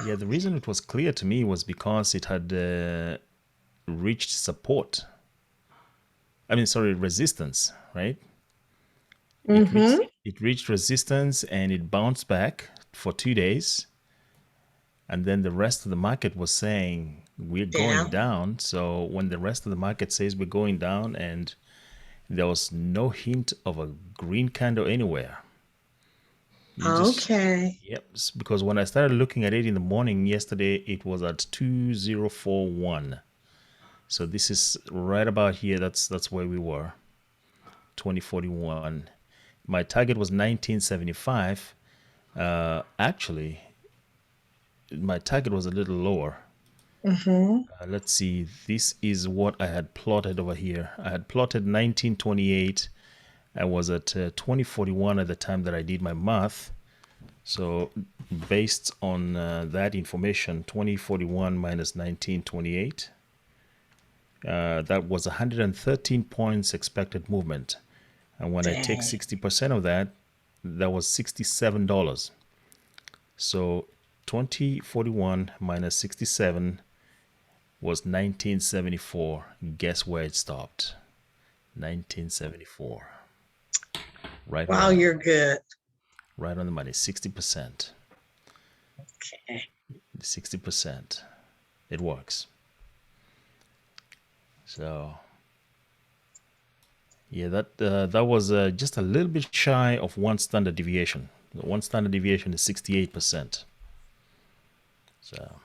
Yeah, the reason it was clear to me was because it had reached support. I mean, sorry, resistance, right? Mm-hmm. It reached resistance and it bounced back for 2 days, and then the rest of the market was saying we're going Down. down. So when the rest of the market says we're going down, and there was no hint of a green candle anywhere, you just Okay. yep. Because when I started looking at it in the morning yesterday, it was at 2041. So this is right about here. That's where we were. 2041. My target was 1975. Actually, my target was a little lower. Mm-hmm. Let's see. This is what I had plotted over here. I had plotted 1928. I was at 2041 at the time that I did my math. So, based on that information, 2041 minus 1928, that was 113 points expected movement. And when I take Dang. 60% of that, that was $67. So 2041 minus 67 was 1974. Guess where it stopped? 1974. Right on the Wow, money. you're good. Right on the money. 60%. Okay. 60%. It works. So yeah, that was just a little bit shy of one standard deviation. One standard deviation is 68%. So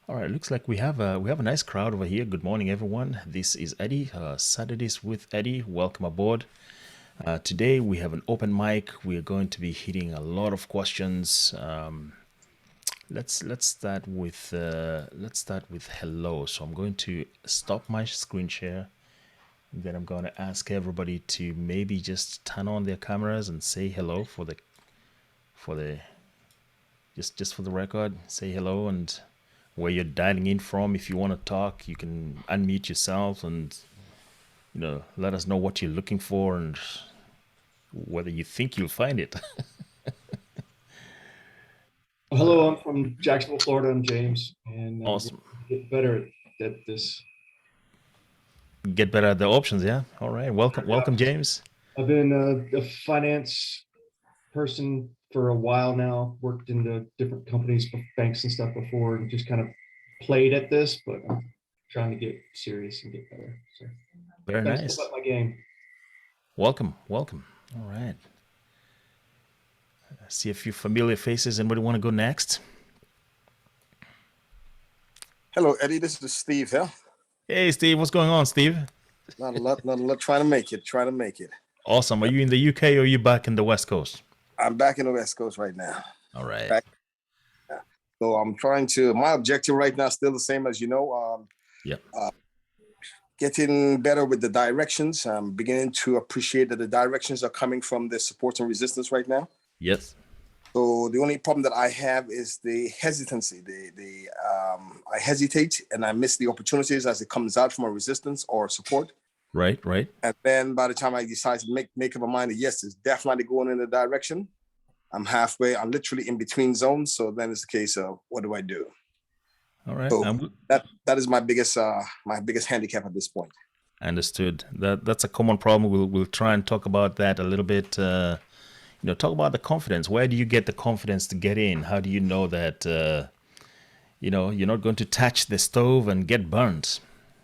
all right, looks like we have a nice crowd over here. Good morning, everyone. This is Eddie, Saturdays with Eddie. Welcome aboard. Today we have an open mic. We are going to be hitting a lot of questions. Let's start with hello. So I'm going to stop my screen share. Then I'm going to ask everybody to maybe just turn on their cameras and say hello for the just for the record. Say hello and where you're dialing in from. If you want to talk, you can unmute yourself and let us know what you're looking for and whether you think you'll find it. Hello, I'm from Jacksonville, Florida. I'm James, and Awesome. get better at this. Get better at the options, yeah. All right. Welcome, James. I've been a finance person for a while now. Worked in the different companies, banks and stuff before, and just kind of played at this. But I'm trying to get serious and get better. So Very gotta step nice. up my game. Welcome. All right. I see a few familiar faces. Anybody want to go next? Hello, Eddie. This is Steve here. Hey, Steve. What's going on, Steve? Not a lot, not a lot. Trying to make it. Trying to make it. Awesome. Are you in the UK or are you back in the West Coast? I'm back in the West Coast right now. All right. Back. So I'm trying to. My objective right now is still the same as you know. Yep. Getting better with the directions. I'm beginning to appreciate that the directions are coming from the support and resistance right now. Yes. So the only problem that I have is the hesitancy. I hesitate and I miss the opportunities as it comes out from a resistance or support. Right. And then by the time I decide to make up my mind that yes, it's definitely going in the direction, I'm halfway. I'm literally in between zones. So then it's the case of what do I do? All right. So that is my biggest handicap at this point. Understood. That's a common problem. We'll try and talk about that a little bit. Talk about the confidence. Where do you get the confidence to get in? How do you know that you're not going to touch the stove and get burnt?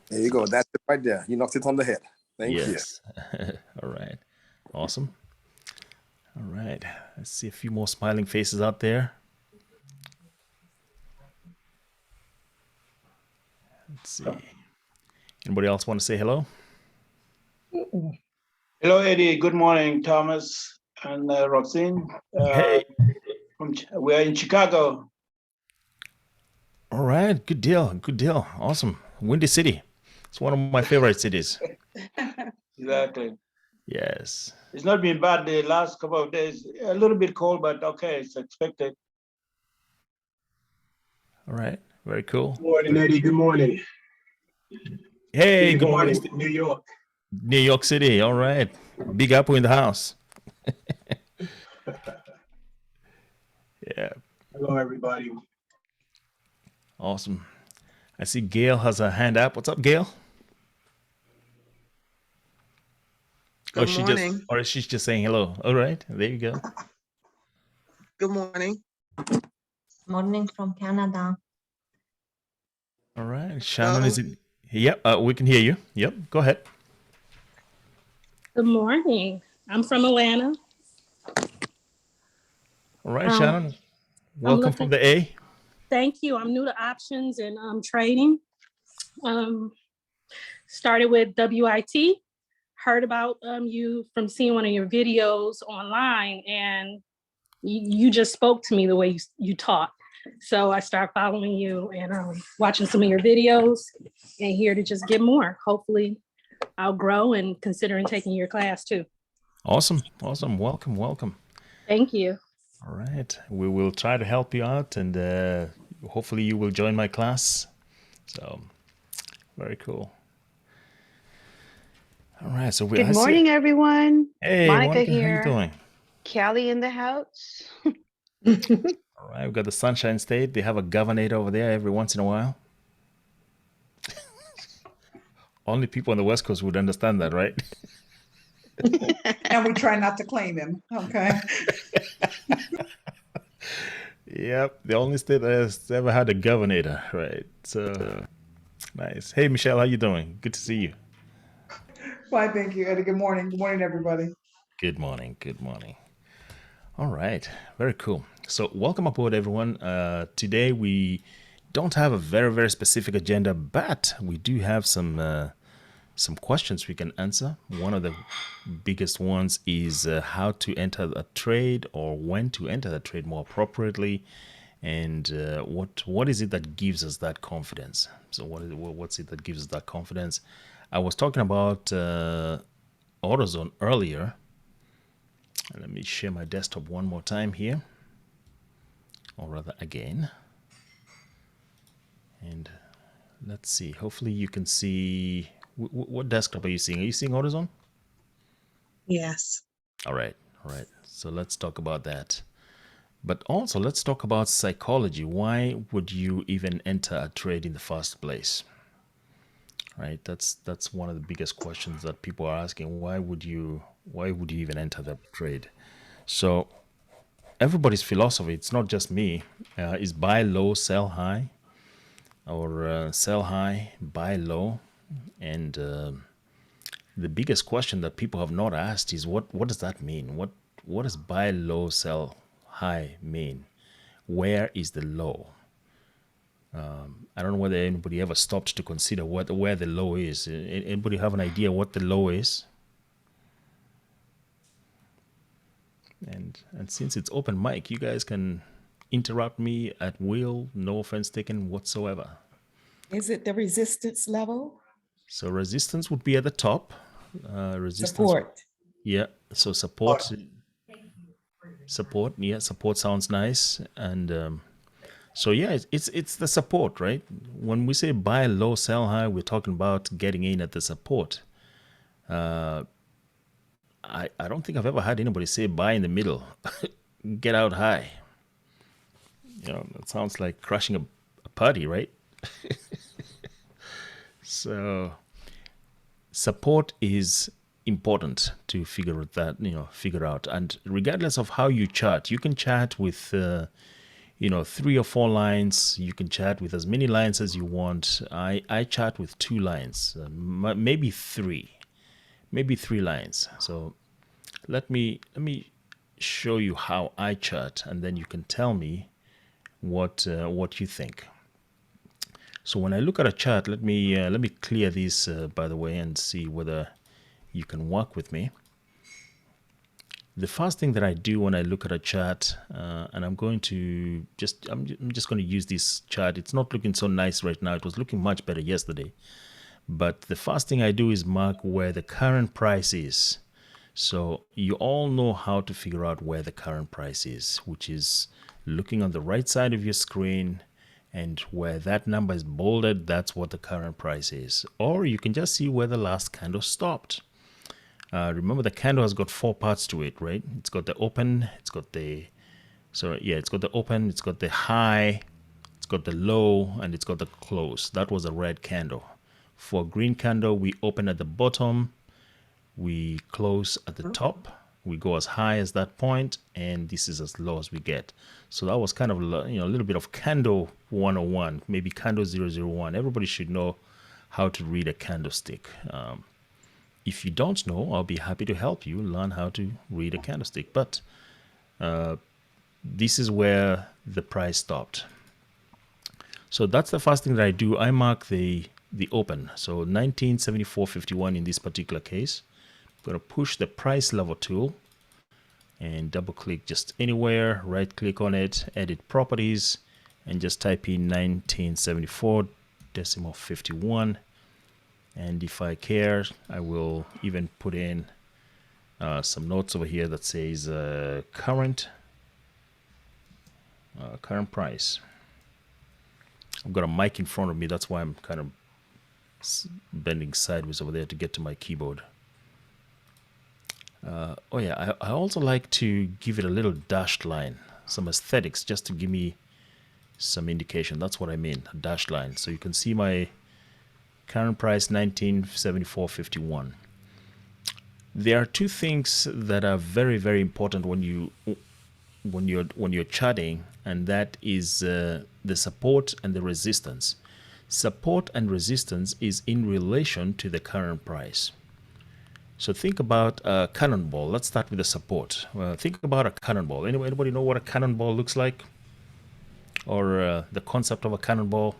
There you go. That's it right there. You knocked it on the head. Thank you. Yes. All right. Awesome. All right. I see a few more smiling faces out there. Let's see. Anybody else want to say hello? Hello, Eddie. Good morning, Thomas and Roxanne. Hey. We're in Chicago. All right. Good deal. Awesome. Windy City. It's one of my favorite cities. Exactly. Yes. It's not been bad the last couple of days. A little bit cold, but okay, it's expected. All right. Very cool. Good morning, Eddie. Good morning. Hey, good morning. New York. New York City. All right. Big Apple in the house. Yeah. Hello, everybody. Awesome. I see Gail has her hand up. What's up, Gail? Good morning. Or she's just saying hello. All right, there you go. Good morning. Morning from Canada. All right, Shannon, is it? Yep, we can hear you. Yep, go ahead. Good morning. I'm from Atlanta. All right, Um, Shannon, welcome from the A. Thank you. I'm new to options and trading. Started with WIT. Heard about you from seeing one of your videos online, and you just spoke to me the way you taught. So I started following you and watching some of your videos, and here to just get more. Hopefully, I'll grow and considering taking your class too. Awesome, awesome. Welcome, welcome. Thank you. All right, we will try to help you out, and hopefully you will join my class. So, very cool. All right, so Good morning, everyone. Hey, Monica Monica, here. how you doing? Callie in the house. All right, we've got the Sunshine State. They have a governor over there every once in a while. Only people on the West Coast would understand that, right? And we try not to claim him, okay? Yep, the only state that has ever had a governor, right? So, nice. Hey, Michelle, how you doing? Good to see you. Fine, thank you, Eddie. Good morning. Good morning, everybody. Good morning. Good morning. All right. Very cool. So welcome aboard, everyone. Today we don't have a very, very specific agenda, but we do have some questions we can answer. One of the biggest ones is how to enter a trade or when to enter the trade more appropriately, and what is it that gives us that confidence. So what's it that gives us that confidence? I was talking about AutoZone earlier. Let me share my desktop one more time here, or rather again. And let's see. Hopefully you can see. What desktop are you seeing? Are you seeing AutoZone? Yes. All right. All right. So let's talk about that. But also let's talk about psychology. Why would you even enter a trade in the first place? Right. That's one of the biggest questions that people are asking. Why would you even enter the trade? So everybody's philosophy, it's not just me, is buy low, sell high, or sell high, buy low. And the biggest question that people have not asked is what does that mean? What does buy low, sell high mean? Where is the low? I don't know whether anybody ever stopped to consider where the low is. Anybody have an idea what the low is? And since it's open mic, you guys can interrupt me at will, no offense taken whatsoever. Is it the resistance level? So resistance would be at the top. Support. Yeah. So support. Yeah. Support sounds nice. And so yeah, it's the support, right? When we say buy low, sell high, we're talking about getting in at the support. I don't think I've ever had anybody say buy in the middle, get out high. You know, that sounds like crashing a party, right? So support is important to figure out. And regardless of how you chart, you can chart with 3 or 4 lines. You can chart with as many lines as you want. I chart with 2 lines, maybe 3 lines. So let me show you how I chart, and then you can tell me what you think. So when I look at a chart, let me clear this by the way, and see whether you can work with me. The first thing that I do when I look at a chart, and I'm just going to use this chart. It's not looking so nice right now. It was looking much better yesterday. But the first thing I do is mark where the current price is. So you all know how to figure out where the current price is, which is looking on the right side of your screen, and where that number is bolded, that's what the current price is. Or you can just see where the last candle stopped. Remember, the candle has got 4 parts to it, right? It's got the open, it's got the So yeah, it's got the open, it's got the high, it's got the low, and it's got the close. That was a red candle. For green candle, we open at the bottom, we close at the top, we go as high as that point, and this is as low as we get. So that was kind of, you know, a little bit of candle 101, maybe candle 001. Everybody should know how to read a candlestick. If you don't know, I'll be happy to help you learn how to read a candlestick. But this is where the price stopped. So that's the first thing that I do. I mark the open. So 1974.51 in this particular case. I'm going to push the price level tool and double click just anywhere, right click on it, edit properties, and just type in 1974.51. And if I care, I will even put in some notes over here that says current price. I've got a mic in front of me, that's why I'm kind of bending sideways over there to get to my keyboard. Oh yeah, I also like to give it a little dashed line, some aesthetics, just to give me some indication. That's what I mean, a dashed line. So you can see my current price 1974.51. There are two things that are very, very important when you're charting, and that is the support and the resistance. Support and resistance is in relation to the current price. So think about a cannonball. Let's start with the support. Think about a cannonball. Anybody know what a cannonball looks like? Or the concept of a cannonball?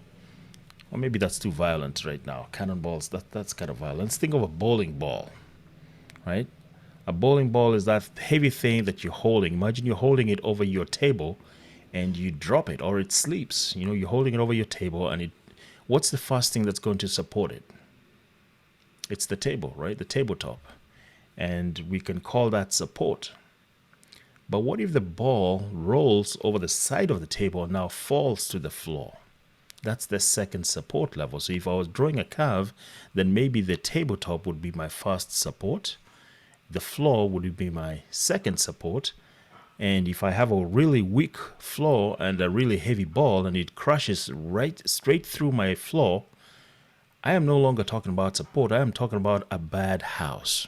Or maybe that's too violent right now. Cannonballs, that's kind of violent. Let's think of a bowling ball, right? A bowling ball is that heavy thing that you're holding. Imagine you're holding it over your table and you drop it, or it slips. You know, you're holding it over your table, and what's the first thing that's going to support it? It's the table, right? The tabletop. And we can call that support. But what if the ball rolls over the side of the table and now falls to the floor? That's the second support level. So if I was drawing a curve, then maybe the tabletop would be my first support. The floor would be my second support. And if I have a really weak floor and a really heavy ball and it crashes right straight through my floor, I am no longer talking about support. I am talking about a bad house.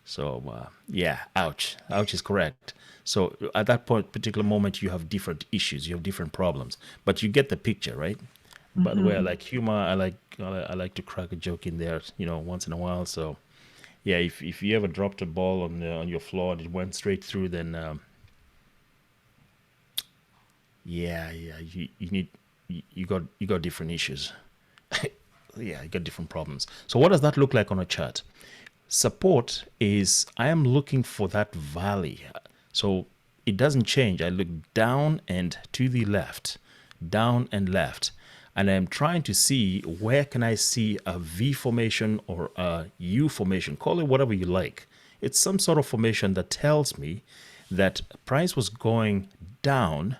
So yeah, ouch. Ouch is correct. So at that particular moment, you have different issues. You have different problems. But you get the picture, right? By the way, I like humor. I like to crack a joke in there, you know, once in a while. So yeah, if you ever dropped a ball on your floor and it went straight through, then you got different issues. Yeah, you got different problems. So what does that look like on a chart? Support is, I am looking for that valley. So it doesn't change. I look down and to the left, down and left. And I'm trying to see where can I see a V formation or a U formation. Call it whatever you like. It's some sort of formation that tells me that price was going down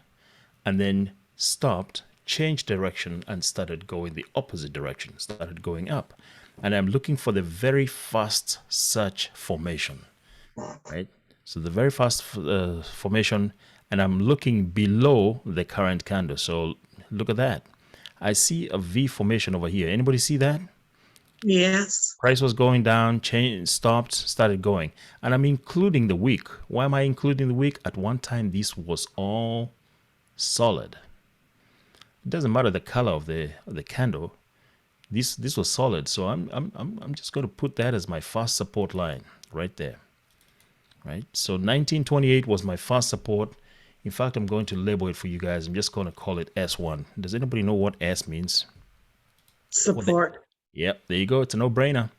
and then stopped, changed direction, and started going the opposite direction, started going up. And I'm looking for the very first such formation, right? So the very first formation, and I'm looking below the current candle. So look at that. I see a V formation over here. Anybody see that? Yes. Price was going down, changed, stopped, started going. And I'm including the wick. Why am I including the wick? At one time, this was all solid. It doesn't matter the color of the candle. This was solid, so I'm just going to put that as my first support line right there, right? So 1928 was my first support. In fact, I'm going to label it for you guys. I'm just going to call it S1. Does anybody know what S means? Support. Yep, there you go. It's a no-brainer.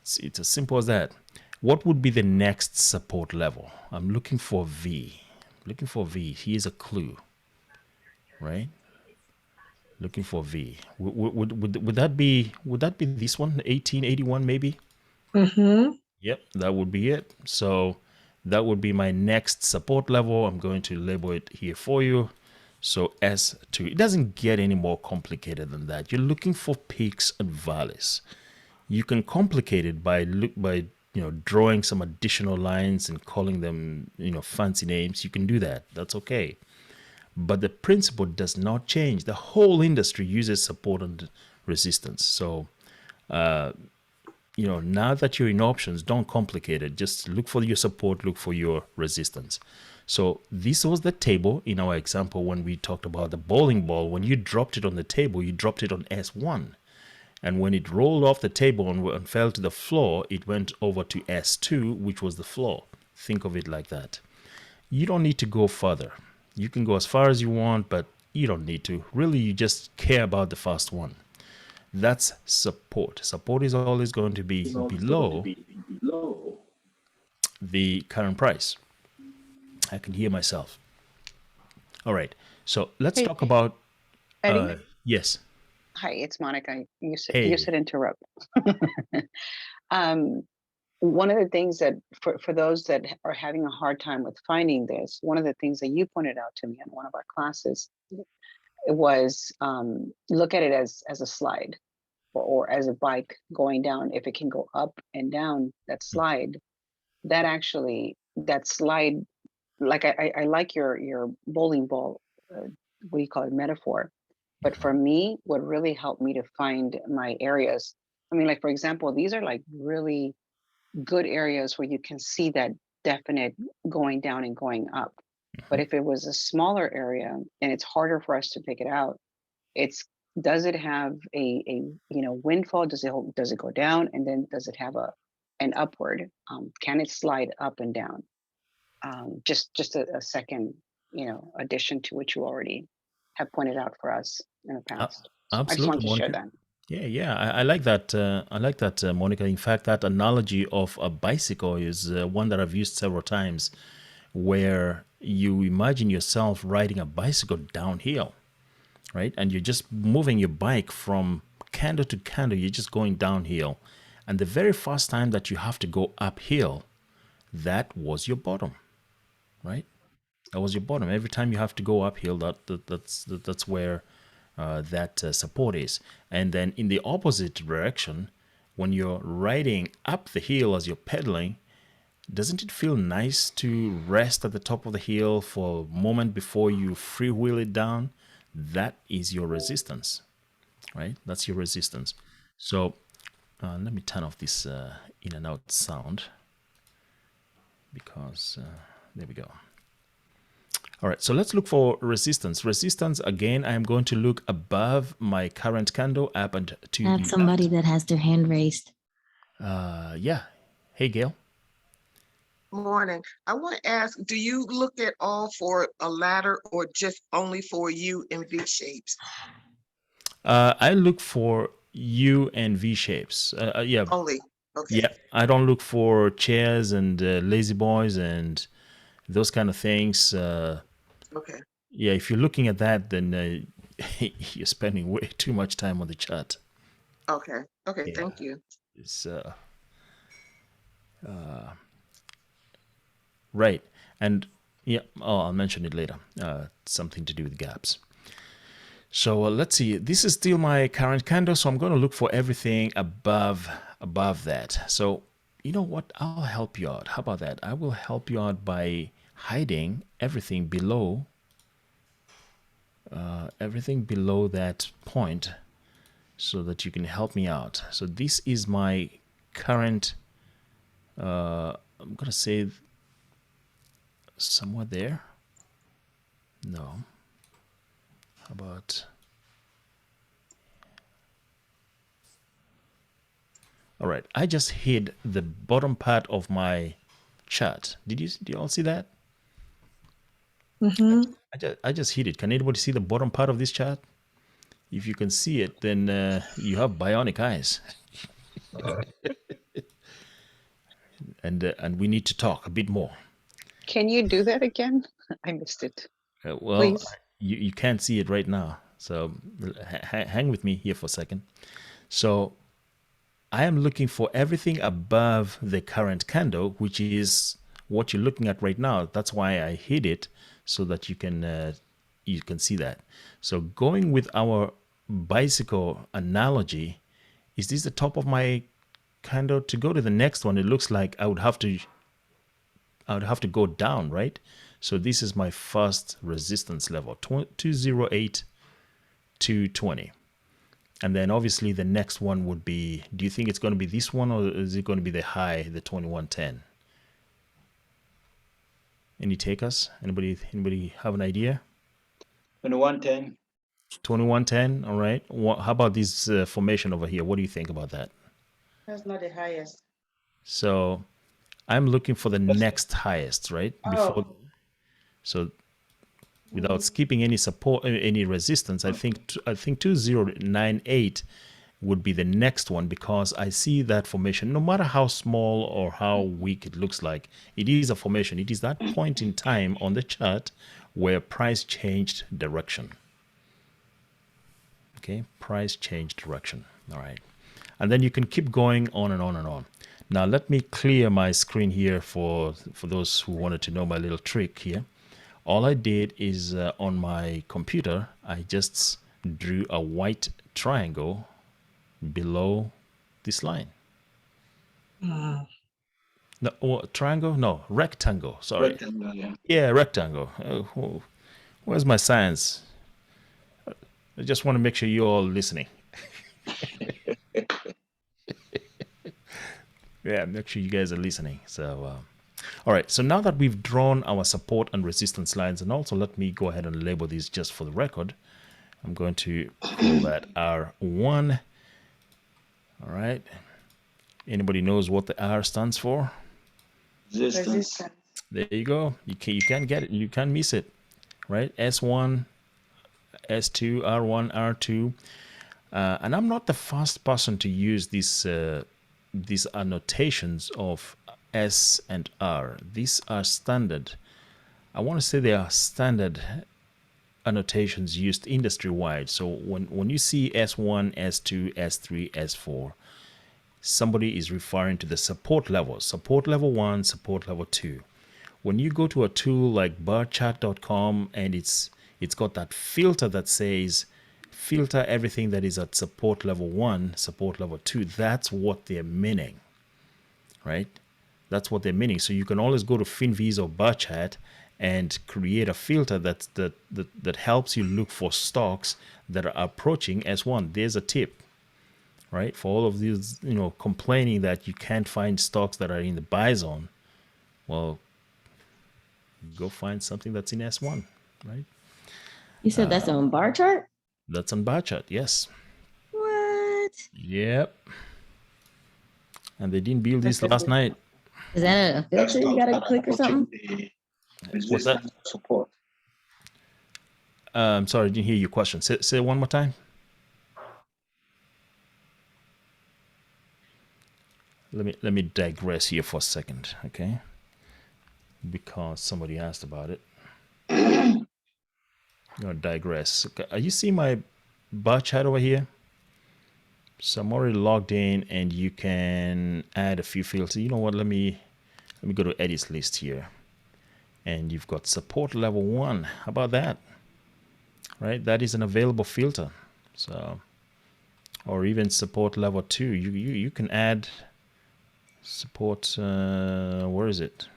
It's as simple as that. What would be the next support level? I'm looking for V. Looking for V. Here's a clue, right? Looking for V. Would that be this one? 1881 maybe? Yep, that would be it. So that would be my next support level. I'm going to label it here for you. So S2. It doesn't get any more complicated than that. You're looking for peaks and valleys. You can complicate it by drawing some additional lines and calling them, fancy names, you can do that. That's okay. But the principle does not change. The whole industry uses support and resistance. So, now that you're in options, don't complicate it. Just look for your support, look for your resistance. So this was the table in our example when we talked about the bowling ball. When you dropped it on the table, you dropped it on S1. And when it rolled off the table and fell to the floor, it went over to S2, which was the floor. Think of it like that. You don't need to go further. You can go as far as you want, but you don't need to. Really, you just care about the first one. That's support. Support is always going to be below the current price. I can hear myself. All right. So let's Hey, talk about, Eddie? yes. Hi, it's Monica. You Hey. said interrupt. One of the things that for those that are having a hard time with finding this, one of the things that you pointed out to me in one of our classes was look at it as a slide or as a bike going down. If it can go up and down that slide, that slide, like I like your bowling ball, what do you call it, metaphor. But for me, what really helped me to find my areas, I mean, like, for example, these are like really good areas where you can see that definite going down and going up. But if it was a smaller area and it's harder for us to pick it out, does it have a windfall? Does it go down, and then does it have an upward? Can it slide up and down? Just a second, addition to what you already have pointed out for us in the past. So I just Absolutely, wanted to share Monica. that. Yeah. I like that. I like that, Monica. In fact, that analogy of a bicycle is one that I've used several times, where you imagine yourself riding a bicycle downhill, right? And you're just moving your bike from candle to candle. You're just going downhill. And the very first time that you have to go uphill, that was your bottom, right? That was your bottom. Every time you have to go uphill, that's where that support is. And then in the opposite direction, when you're riding up the hill as you're pedaling, doesn't it feel nice to rest at the top of the hill for a moment before you freewheel it down? That is your resistance, right? That's your resistance. So let me turn off this in and out sound, because there we go. All right, so let's look for resistance. Resistance, again, I am going to look above my current candle up and to That's somebody that has their hand raised. yeah. Hey, Gail. Morning. I want to ask, do you look at all for a ladder or just only for U and V shapes? I look for U and V shapes. Yeah. Only. Okay. Yeah, I don't look for chairs and lazy boys and those kind of things. Okay. Yeah, if you're looking at that, then you're spending way too much time on the chart. Okay. Okay. Yeah. Thank you. It's right. And yeah, I'll mention it later. Something to do with gaps. So let's see. This is still my current candle, so I'm going to look for everything above that. So you know what? I'll help you out. How about that? I will help you out by hiding everything below that point, so that you can help me out. So this is my current. I'm gonna say somewhere there. No. How about? All right, I just hid the bottom part of my chart. Did you all see that? Mm-hmm. I just hid it. Can anybody see the bottom part of this chart? If you can see it, then you have bionic eyes. And we need to talk a bit more. Can you do that again? I missed it. Well, Please. you can't see it right now, so hang with me here for a second. So I am looking for everything above the current candle, which is what you're looking at right now. That's why I hid it, so that you can see that. So going with our bicycle analogy, is this the top of my kind of to go to the next one, it looks like I would have to go down, right? So this is my first resistance level, 208, 220. And then obviously the next one would be, do you think it's going to be this one, or is it going to be the high, the 2110? Any takers? Anybody have an idea? 2110. 2110, all right. How about this formation over here? What do you think about that? That's not the highest. So I'm looking for the next highest, right? Before, so without skipping any support, any resistance, I think 2098 would be the next one, because I see that formation, no matter how small or how weak it looks like, it is a formation. It is that point in time on the chart where price changed direction. Okay, price changed direction. All right. And then you can keep going on and on and on. Now let me clear my screen here for those who wanted to know my little trick here. All I did is on my computer, I just drew a white triangle below this line. No, triangle? No, rectangle. Sorry. Rectangle, yeah. Yeah, rectangle. Where's my science? I just want to make sure you're all listening. Yeah, make sure you guys are listening. So, all right. So now that we've drawn our support and resistance lines, and also let me go ahead and label these just for the record. I'm going to call that R1. All right. Anybody knows what the R stands for? Resistance. There you go. You can't get it. You can't miss it. Right? S1, S2, R1, R2. And I'm not the first person to use these annotations of S and R. These are standard. I want to say they are standard annotations used industry-wide. So when you see S1, S2, S3, S4, somebody is referring to the support levels. Support level 1, support level 2. When you go to a tool like barchart.com and it's got that filter that says filter everything that is at support level 1, support level 2, that's what they're meaning, right? That's what they're meaning. So you can always go to FinViz or Barchart and create a filter that helps you look for stocks that are approaching S1. There's a tip, right? For all of these, complaining that you can't find stocks that are in the buy zone. Well, go find something that's in S1, right? You said that's on bar chart? That's on Barchart, yes. What? Yep. And they didn't build this last night. Is that a filter you gotta click or something? What's that? Support. Sorry, I didn't hear your question. Say it one more time. Let me digress here for a second, okay? Because somebody asked about it. Digress. Okay. You see my bar chat over here? So I'm already logged in, and you can add a few filters. You know what? Let me go to edit list here, and you've got support level 1. How about that? Right, that is an available filter. So, or even support level 2. You can add support. Where is it?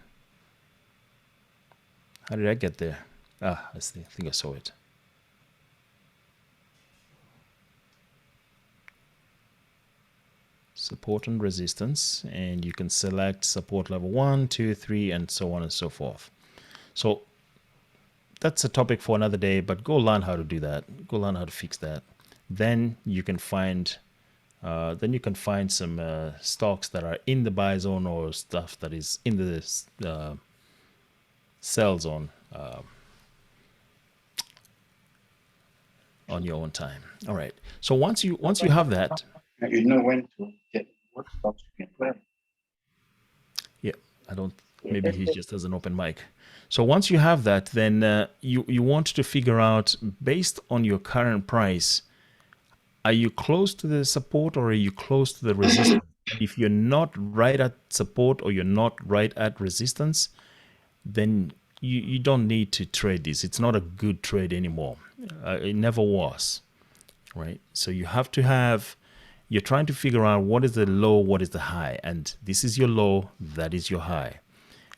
How did I get there? I think I saw it. Support and resistance, and you can select support level 1, 2, 3, and so on and so forth. So that's a topic for another day, but go learn how to do that. Go learn how to fix that. Then you can find some stocks that are in the buy zone, or stuff that is in the sell zone on your own time. All right. So once you have that, You know when to get what stocks you can play. yeah, I don't. Maybe he just has an open mic. So once you have that, then you want to figure out, based on your current price, are you close to the support or are you close to the resistance? If you're not right at support or you're not right at resistance, then you don't need to trade this. It's not a good trade anymore. It never was, right? So you have to have you're trying to figure out what is the low, what is the high, and this is your low, that is your high.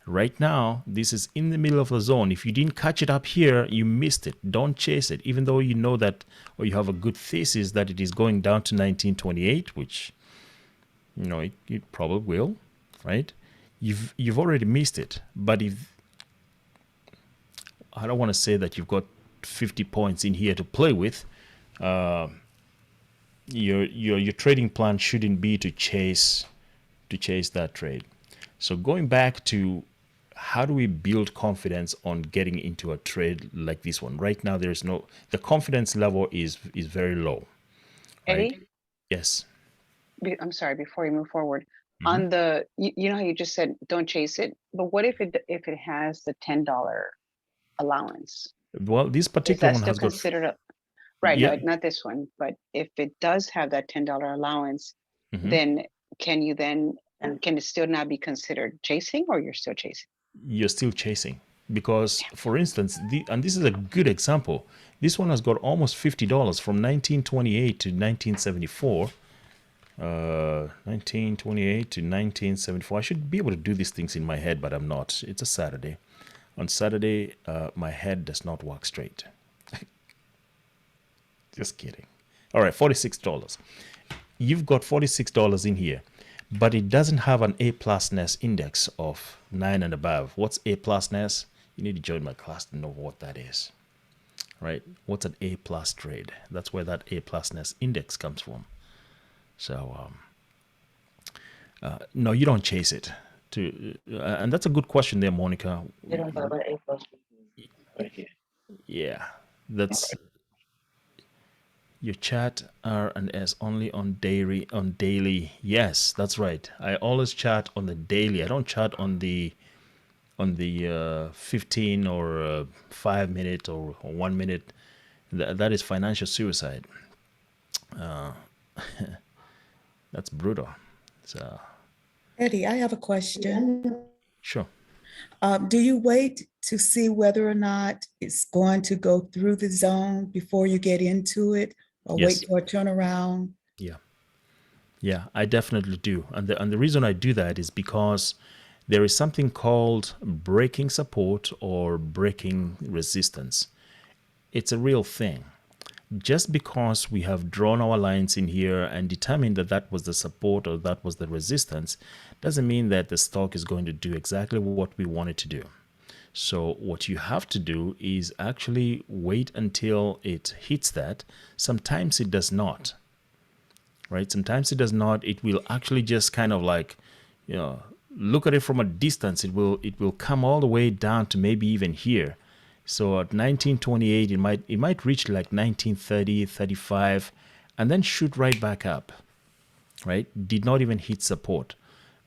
Right now, this is in the middle of the zone. If you didn't catch it up here, you missed it. Don't chase it, even though you know that, or you have a good thesis that it is going down to 1928, which it probably will, right? You've already missed it. But if I don't want to say that you've got 50 points in here to play with, your trading plan shouldn't be to chase that trade. So going back to how do we build confidence on getting into a trade like this one? Right now, the confidence level is very low. Right? Eddie, Yes. I'm sorry, before you move forward, Mhm. on the, you know how you just said, don't chase it, but what if it has the $10 allowance? Well, this Is particular that one still has got considered a, right, yeah. no, not this one, but if it does have that $10 allowance, Mhm. then can it still not be considered chasing, or you're still chasing? You're still chasing because, for instance, and this is a good example. This one has got almost $50 from 1928 to 1974. 1928 to 1974. I should be able to do these things in my head, but I'm not. It's a Saturday. On Saturday, my head does not work straight. Just kidding. All right, $46. You've got $46 in here, but it doesn't have an A+ness index of 9 and above. What's A+ness? You need to join my class to know what that is. Right? What's an A+ trade? That's where that A+ness index comes from. So, no, you don't chase it. And that's a good question there, Monica. Yeah, that's your chat R and S only on daily. Yes, that's right. I always chat on the daily. I don't chat on the 15 or 5 minute or 1 minute. That is financial suicide. That's brutal. So Eddie, I have a question. sure. Do you wait to see whether or not it's going to go through the zone before you get into it, or Yes. wait for a turnaround? Yeah, I definitely do. And the reason I do that is because there is something called breaking support or breaking resistance. It's a real thing. Just because we have drawn our lines in here and determined that that was the support or that was the resistance doesn't mean that the stock is going to do exactly what we want it to do. So what you have to do is actually wait until it hits that. Sometimes it does not. Right? Sometimes it does not. It will actually just kind of like, look at it from a distance. It will come all the way down to maybe even here. So at 1928, it might reach like 1930, 35, and then shoot right back up. Right? Did not even hit support.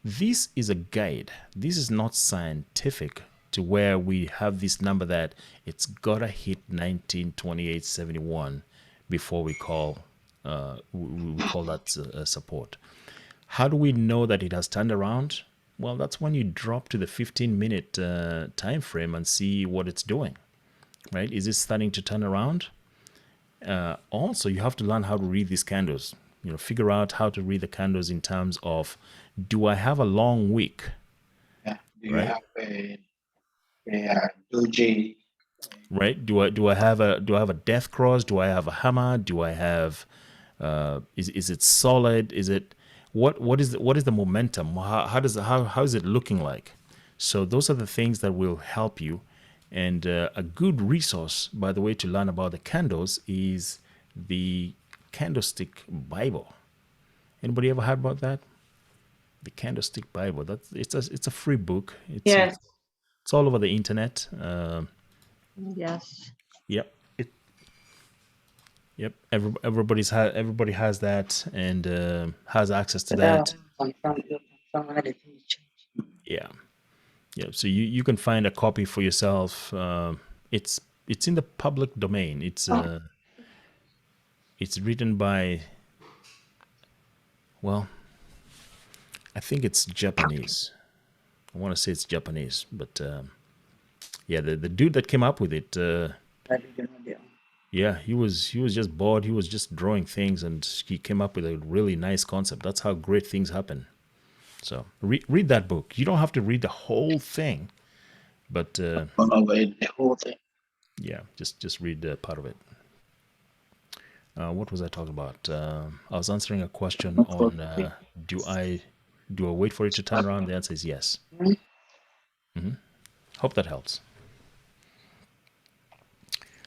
This is a guide. This is not scientific to where we have this number that it's gotta hit 1928.71 before we call that support. How do we know that it has turned around? Well, that's when you drop to the 15-minute time frame and see what it's doing. Right? Is it starting to turn around? Also, you have to learn how to read these candles. Figure out how to read the candles in terms of, do I have a long wick? Yeah. Do you Right. have a doji? Right? Do I have a death cross? Do I have a hammer? Do I have is it solid? Is it what is the momentum? How is it looking like? So those are the things that will help you. And a good resource, by the way, to learn about the candles is the Candlestick Bible. Anybody ever heard about that? The Candlestick Bible. It's a free book. Yes. It's all over the internet. Yes. Yep. Yep. Everybody has that and has access to that. Yeah. Yeah. So you can find a copy for yourself. It's in the public domain. It's written by, well, I think it's Japanese. I want to say it's Japanese, but yeah, the dude that came up with it, Yeah, he was just bored. He was just drawing things, and he came up with a really nice concept. That's how great things happen. So read that book. You don't have to read the whole thing, but The whole thing. yeah, just read part of it. What was I talking about? I was answering a question on do I wait for it to turn around? The answer is yes. Hope that helps.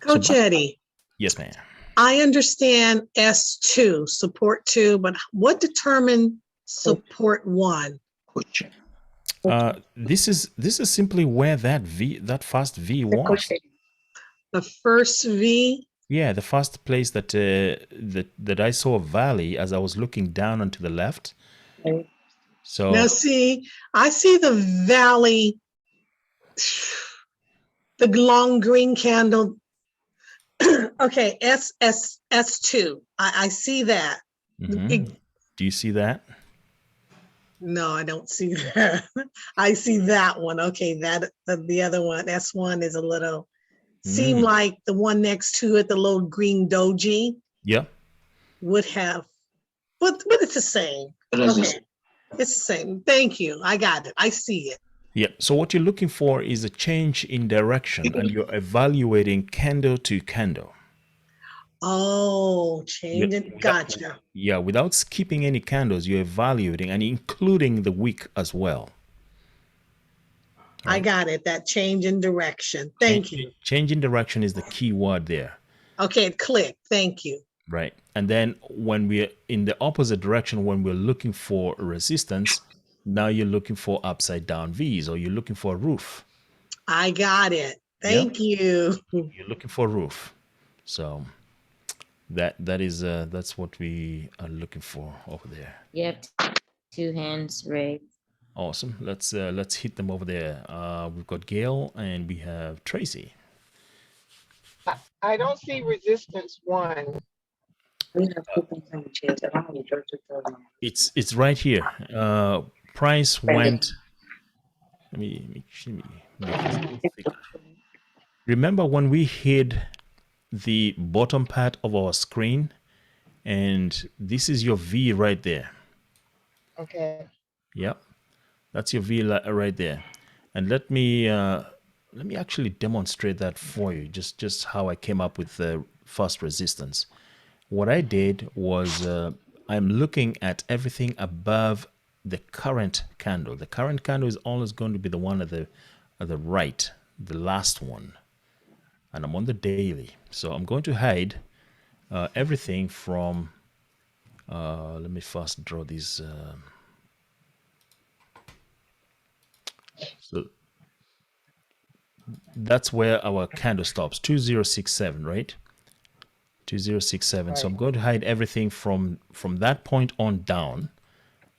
Coach Eddie, Yes, ma'am. I understand S2, support 2, but what determined support 1? This is simply where that first V was. The first V? Yeah, the first place that that I saw a valley as I was looking down and to the left. So Now see, I see the valley, the long green candle. Okay, S2. I see that. do you see that? No, I don't see that. I see that one. Okay, that the other one, S1 is a little, seem like the one next to it, the little green doji. Yeah. Would have, but it's the same. Okay, it's the same. Thank you. I got it. I see it. Yeah. So what you're looking for is a change in direction, and you're evaluating candle to candle. Oh, change it. Gotcha. Yeah, without skipping any candles, you're evaluating and including the wick as well. I got it. That change in direction. Thank you. Change in direction is the key word there. Okay, it clicked. Thank you. Right. And then when we're in the opposite direction, when we're looking for resistance, now you're looking for upside down V's, or you're looking for a roof. I got it. Thank you. You're looking for a roof. So that is that's what we are looking for over there. Yep. 2 hands raised. Awesome. Let's hit them over there. We've got Gail and we have Tracy. I don't see resistance 1. It's right here. Price went. Let me make this thicker. Remember when we hid the bottom part of our screen, and this is your V right there. Okay. Yep, that's your V right there. And let me actually demonstrate that for you. Just how I came up with the first resistance. What I did was I'm looking at everything above the current candle. The current candle is always going to be the one at the right, the last one. And I'm on the daily. So I'm going to hide everything from, let me first draw these. So that's where our candle stops, 2067, right? 2067. Right. So I'm going to hide everything from that point on down,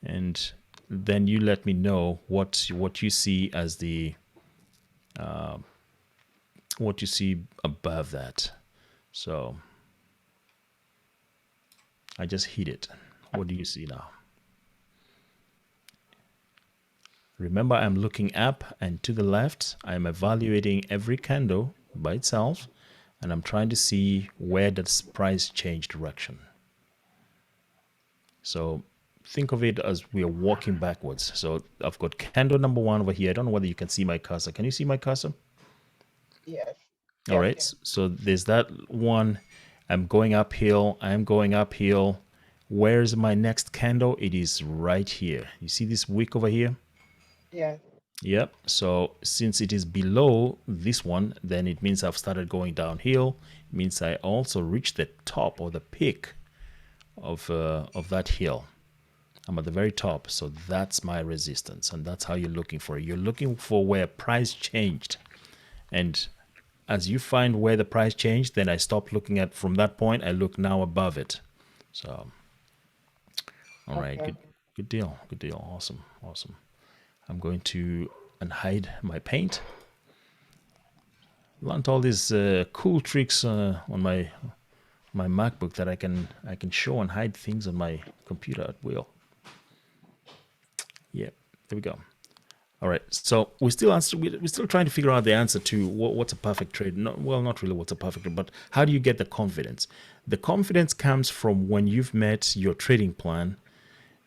and then you let me know what you see as the what you see above that. So I just hid it. What do you see now? Remember, I'm looking up and to the left. I'm evaluating every candle by itself, and I'm trying to see where does price change direction. So think of it as we are walking backwards. So I've got candle number 1 over here. I don't know whether you can see my cursor. Can you see my cursor? Yes. All right. Yes. So there's that one. I'm going uphill. I'm going uphill. Where's my next candle? It is right here. You see this wick over here? Yes. Yep. So since it is below this one, then it means I've started going downhill. It means I also reached the top or the peak of that hill. I'm at the very top. So that's my resistance, and that's how you're looking for it. You're looking for where price changed, and as you find where the price changed, then I stop looking at from that point. I look now above it. So, all right, good deal, awesome. I'm going to unhide my paint. Learned all these cool tricks on my MacBook that I can show and hide things on my computer at will. Yeah, there we go. All right. So we're still trying to figure out the answer to what's a perfect trade. Not really what's a perfect trade, but how do you get the confidence? The confidence comes from when you've met your trading plan,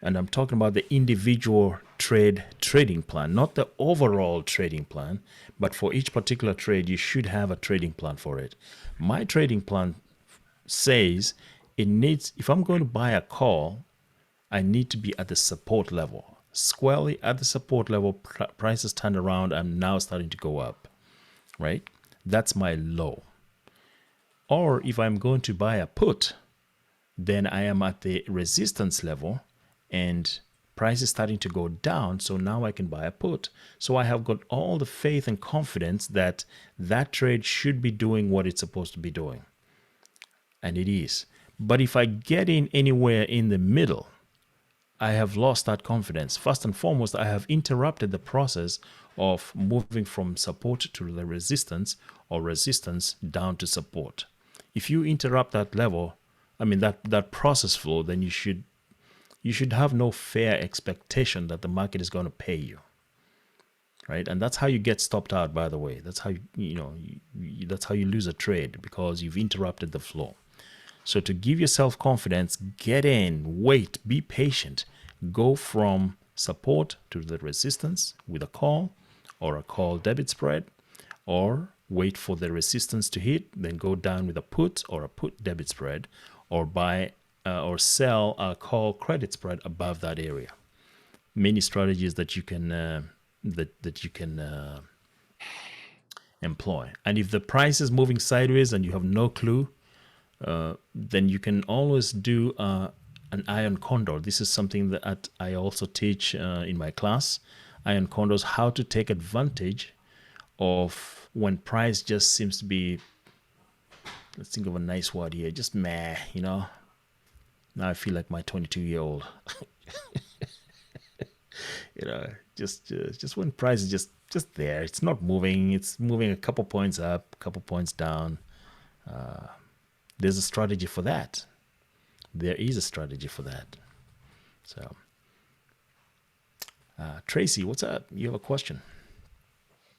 and I'm talking about the individual trading plan, not the overall trading plan, but for each particular trade, you should have a trading plan for it. My trading plan says if I'm going to buy a call, I need to be at the support level. Squarely at the support level, prices turned around. I'm now starting to go up, right? That's my low. Or if I'm going to buy a put, then I am at the resistance level and price is starting to go down. So now I can buy a put. So I have got all the faith and confidence that that trade should be doing what it's supposed to be doing. And it is. But if I get in anywhere in the middle, I have lost that confidence. First and foremost, I have interrupted the process of moving from support to the resistance or resistance down to support. If you interrupt that level, that process flow, then you should have no fair expectation that the market is going to pay you, right? And that's how you get stopped out, by the way. That's how that's how you lose a trade, because you've interrupted the flow. So to give yourself confidence, get in, wait, be patient, go from support to the resistance with a call or a call debit spread, or wait for the resistance to hit, then go down with a put or a put debit spread, or buy or sell a call credit spread above that area. Many strategies that you can employ. And if the price is moving sideways and you have no clue, then you can always do an iron condor. This is something that I also teach in my class. Iron condors, how to take advantage of when price just seems to be, let's think of a nice word here, just meh, Now I feel like my 22-year-old. Just when price is just there. It's not moving. It's moving a couple points up, a couple points down. There's a strategy for that. There is a strategy for that. So, Tracy, what's up? You have a question?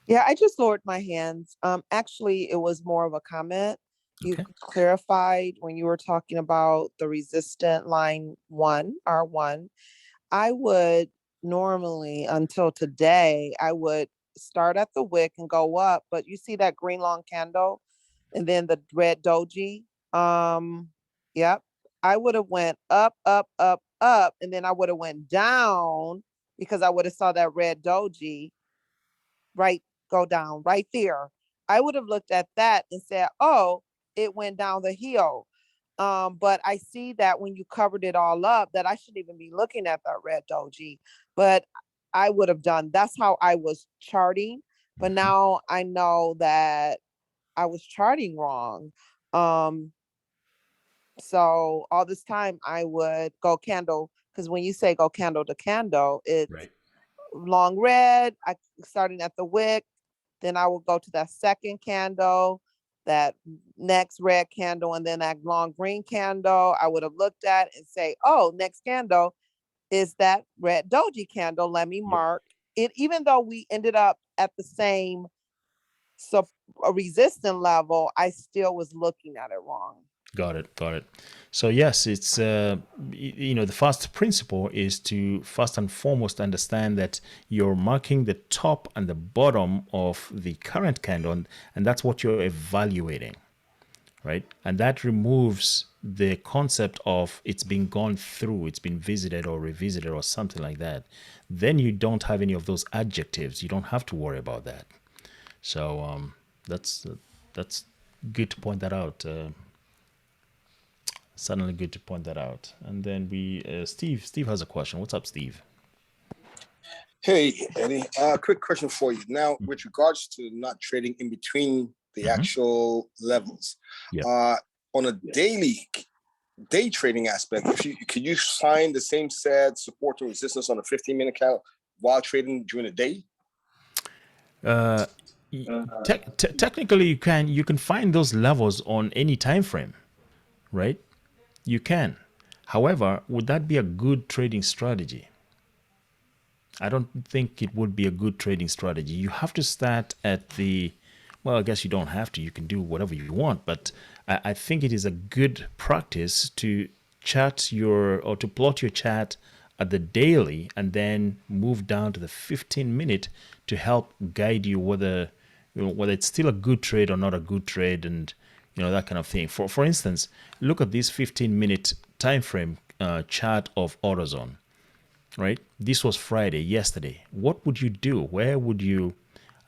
Yeah, I just lowered my hands. Actually, it was more of a comment. You clarified when you were talking about the resistant line 1, R1. I would normally, until today, I would start at the wick and go up, but you see that green long candle and then the red doji. Yep. I would have went up, up, up, up, and then I would have went down because I would have saw that red doji go down right there. I would have looked at that and said, oh, it went down the hill. But I see that when you covered it all up, that I shouldn't even be looking at that red doji. But I would have done, that's how I was charting. But now I know that I was charting wrong. So all this time I would go candle, because when you say go candle to candle, it's long red, I starting at the wick, then I will go to that second candle, that next red candle, and then that long green candle I would have looked at and say, oh, next candle is that red doji candle. Let me mark it, even though we ended up at the same a resistant level, I still was looking at it wrong. Got it. So yes, it's the first principle is to first and foremost understand that you're marking the top and the bottom of the current candle, and that's what you're evaluating, right? And that removes the concept of it's been gone through, it's been visited or revisited or something like that. Then you don't have any of those adjectives. You don't have to worry about that. So that's good to point that out. Certainly good to point that out. And then Steve has a question. What's up, Steve? Hey, Eddie. Quick question for you. Now, with regards to not trading in between the actual levels, on a day trading aspect, could you find the same set support and resistance on a 15-minute count while trading during the day? Technically, you can find those levels on any time frame, right? You can. However, would that be a good trading strategy? I don't think it would be a good trading strategy. You have to start at the, well, I guess you don't have to. You can do whatever you want, but I think it is a good practice to chart or to plot your chart at the daily and then move down to the 15-minute to help guide you whether whether it's still a good trade or not a good trade, and that kind of thing. For instance, look at this 15-minute time frame chart of AutoZone. Right? This was Friday, yesterday. What would you do? Where would you?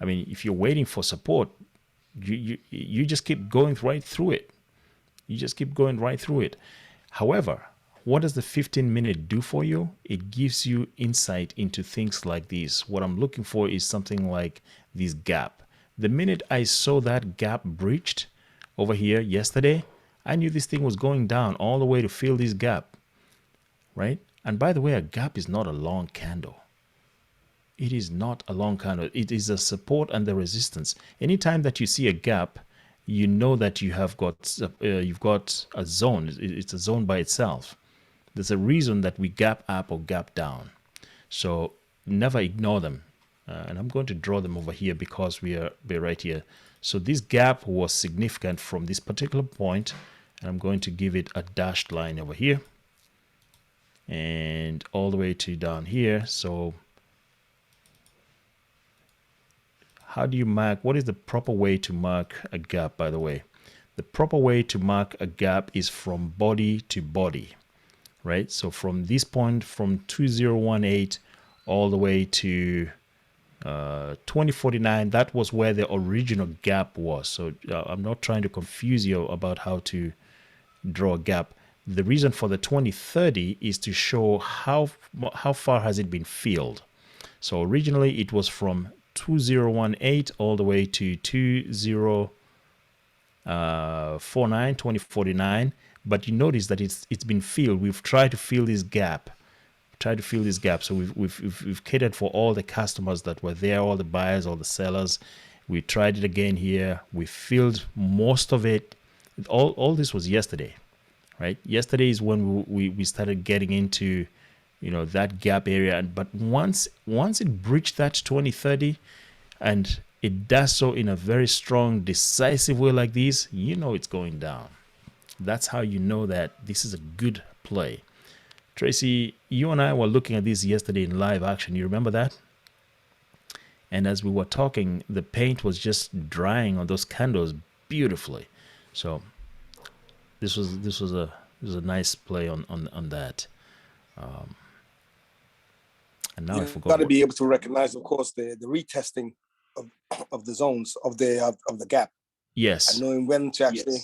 I mean, if you're waiting for support, you just keep going right through it. You just keep going right through it. However, what does the 15-minute do for you? It gives you insight into things like this. What I'm looking for is something like this gap. The minute I saw that gap breached over here yesterday, I knew this thing was going down all the way to fill this gap, right? And by the way, a gap is not a long candle. It is not a long candle. It is a support and the resistance. Anytime that you see a gap, you know that you've got a zone. It's a zone by itself. There's a reason that we gap up or gap down. So never ignore them. And I'm going to draw them over here because we're right here. So this gap was significant from this particular point, and I'm going to give it a dashed line over here and all the way to down here. So how do you mark? What is the proper way to mark a gap, by the way? The proper way to mark a gap is from body to body, right? So from this point, from 2018 all the way to 2049, that was where the original gap was. So I'm not trying to confuse you about how to draw a gap. The reason for the 2030 is to show how far has it been filled. So originally it was from 2018 all the way to 2049, but you notice that it's been filled. We've tried to fill this gap. So we've catered for all the customers that were there, all the buyers, all the sellers. We tried it again here. We filled most of it. All this was yesterday, right? Yesterday is when we started getting into that gap area. But once it breached that 2030, and it does so in a very strong, decisive way like this, it's going down. That's how you know that this is a good play. Tracy, you and I were looking at this yesterday in live action. You remember that? And as we were talking, the paint was just drying on those candles beautifully. So this was a nice play on that. And now I forgot. Got to be able to recognize, of course, the retesting of the zones of the gap. Yes. And knowing when to actually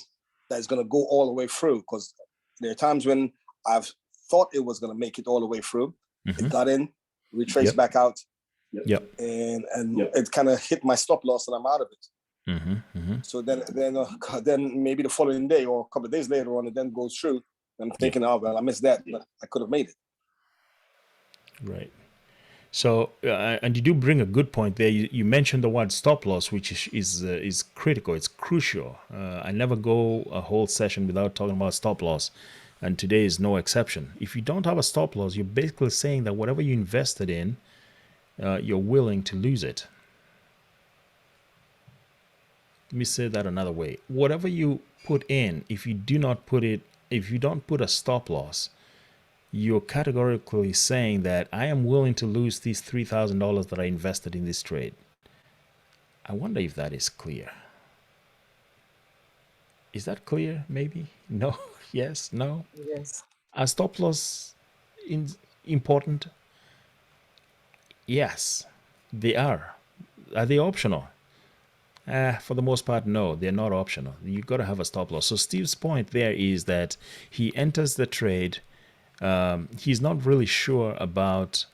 that's going to go all the way through, because there are times when I've thought it was going to make it all the way through. It got in, retraced back out. And it kind of hit my stop loss and I'm out of it. So then maybe the following day or a couple of days later on, it then goes through. I'm thinking, oh, well, I missed that, but I could have made it. Right. So, and you do bring a good point there. You mentioned the word stop loss, which is critical. It's crucial. I never go a whole session without talking about stop loss, and today is no exception. If you don't have a stop loss, you're basically saying that whatever you invested in, you're willing to lose it. Let me say that another way. Whatever you put in, if you don't put a stop loss, you're categorically saying that I am willing to lose these $3,000 that I invested in this trade. I wonder if that is clear. Is that clear? Maybe? No? Yes? No? Yes. Are stop loss important? Yes, they are. Are they optional? For the most part, no, they're not optional. You've got to have a stop loss. So Steve's point there is that he enters the trade. He's not really sure about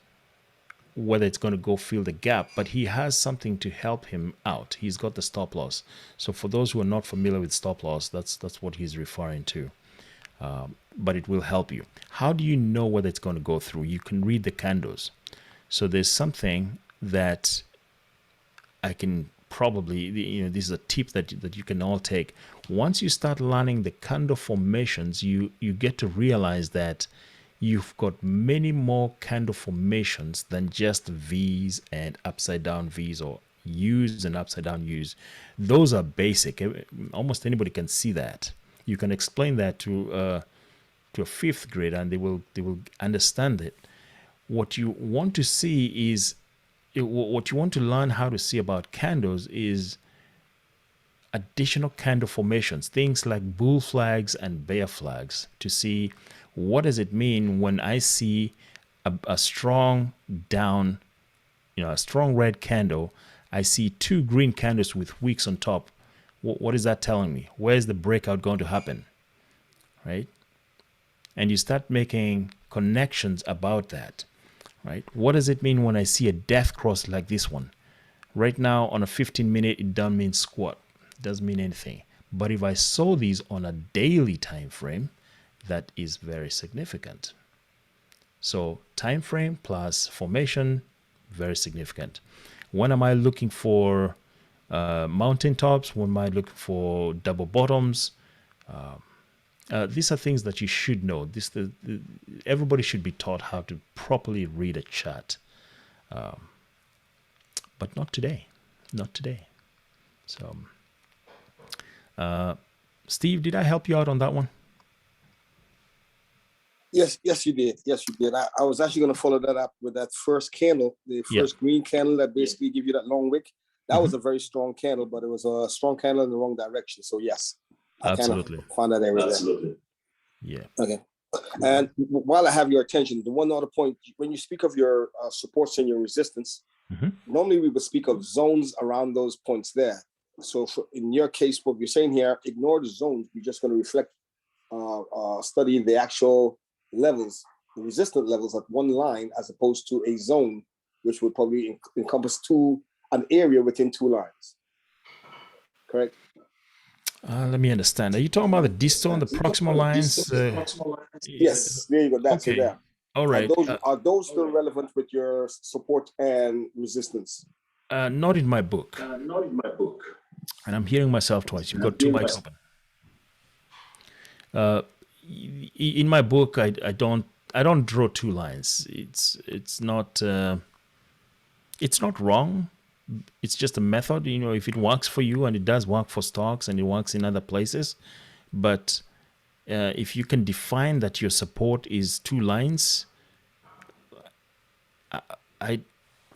whether it's going to go fill the gap, but he has something to help him out. He's got the stop loss. So for those who are not familiar with stop loss, that's what he's referring to. But it will help you. How do you know whether it's going to go through? You can read the candles. So there's something that I can probably, this is a tip that you can all take. Once you start learning the candle formations, you get to realize that you've got many more candle formations than just V's and upside down V's or U's and upside down U's. Those are basic. Almost anybody can see that. You can explain that to a fifth grader and they will understand it. What you want to see is what you want to learn how to see about candles is additional candle formations, things like bull flags and bear flags, to see what does it mean when I see a strong down, a strong red candle. I see two green candles with wicks on top. What is that telling me? Where's the breakout going to happen? Right? And you start making connections about that. Right? What does it mean when I see a death cross like this one? Right now on a 15-minute, it doesn't mean squat. It doesn't mean anything. But if I saw these on a daily time frame, that is very significant. So time frame plus formation, very significant. When am I looking for mountaintops? When am I looking for double bottoms? These are things that you should know. Everybody should be taught how to properly read a chart. But not today. Not today. So, Steve, did I help you out on that one? Yes, you did. Yes, you did. I was actually going to follow that up with that first candle, the first green candle that basically give you that long wick. That was a very strong candle, but it was a strong candle in the wrong direction. So yes, I Absolutely. kind of found that area. Absolutely. There. Yeah. Okay. And while I have your attention, the one other point, when you speak of your supports and your resistance, normally we would speak of zones around those points there. So in your case, what you're saying here, ignore the zones. We're just going to reflect, study the actual levels, the resistant levels at one line, as opposed to a zone, which would probably encompass an area within two lines. Correct? Let me understand. Are you talking about the distal and the proximal lines? Yes, there you go. That's okay. it there. All right. Are those still relevant with your support and resistance? Not in my book. Not in my book. And I'm hearing myself twice. You've got two mics open. In my book, I don't draw two lines. It's not wrong. It's just a method. If it works for you, and it does work for stocks, and it works in other places, but if you can define that your support is two lines,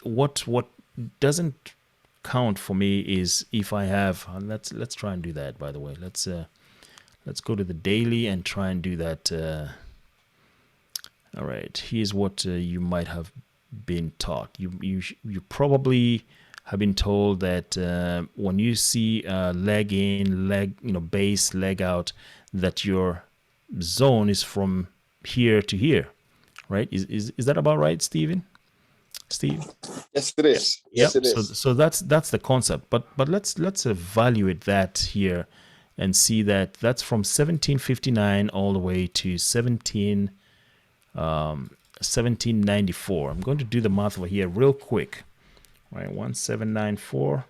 what doesn't count for me is if I have. Let's try and do that. By the way, let's go to the daily and try and do that. All right, here's what you might have been taught. You probably have been told that when you see leg in, base, leg out, that your zone is from here to here, right? Is that about right, Steve? Yes, it is. Yes, it is. So that's the concept. But let's evaluate that here and see that that's from 1759 all the way to 1794. I'm going to do the math over here real quick. All right, 1794,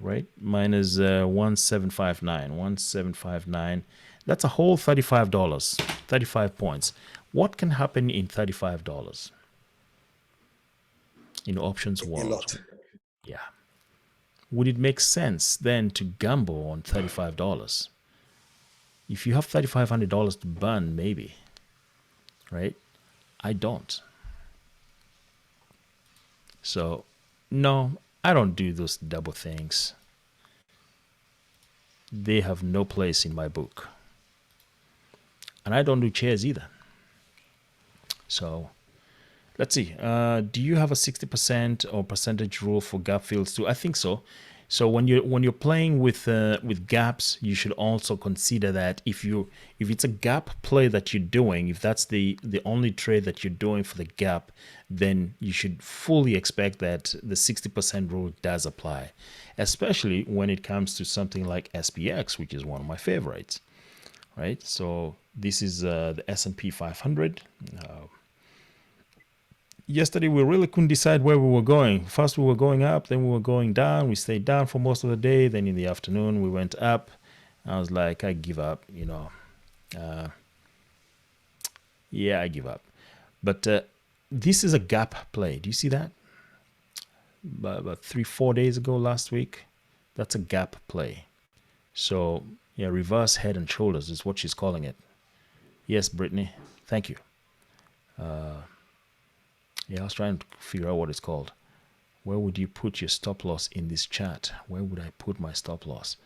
right, minus 1759. 1759. That's a whole $35, 35 points. What can happen in $35 in options world? Yeah. Would it make sense then to gamble on $35? If you have $3,500 to burn, maybe, right? I don't. So, no, I don't do those double things. They have no place in my book. And I don't do chairs either. So, let's see. Do you have a 60% or percentage rule for gap fills too? I think so. So when you're playing with gaps, you should also consider that if it's a gap play that you're doing, if that's the only trade that you're doing for the gap, then you should fully expect that the 60% rule does apply, especially when it comes to something like SPX, which is one of my favorites, right? So this is the S&P 500. Yesterday, we really couldn't decide where we were going. First, we were going up, then we were going down. We stayed down for most of the day. Then in the afternoon, we went up. I was like, I give up, Yeah, I give up. But this is a gap play. Do you see that? About 3-4 days ago, last week, that's a gap play. So yeah, reverse head and shoulders is what she's calling it. Yes, Brittany, thank you. Yeah, I was trying to figure out what it's called. Where would you put your stop loss in this chart? Where would I put my stop loss?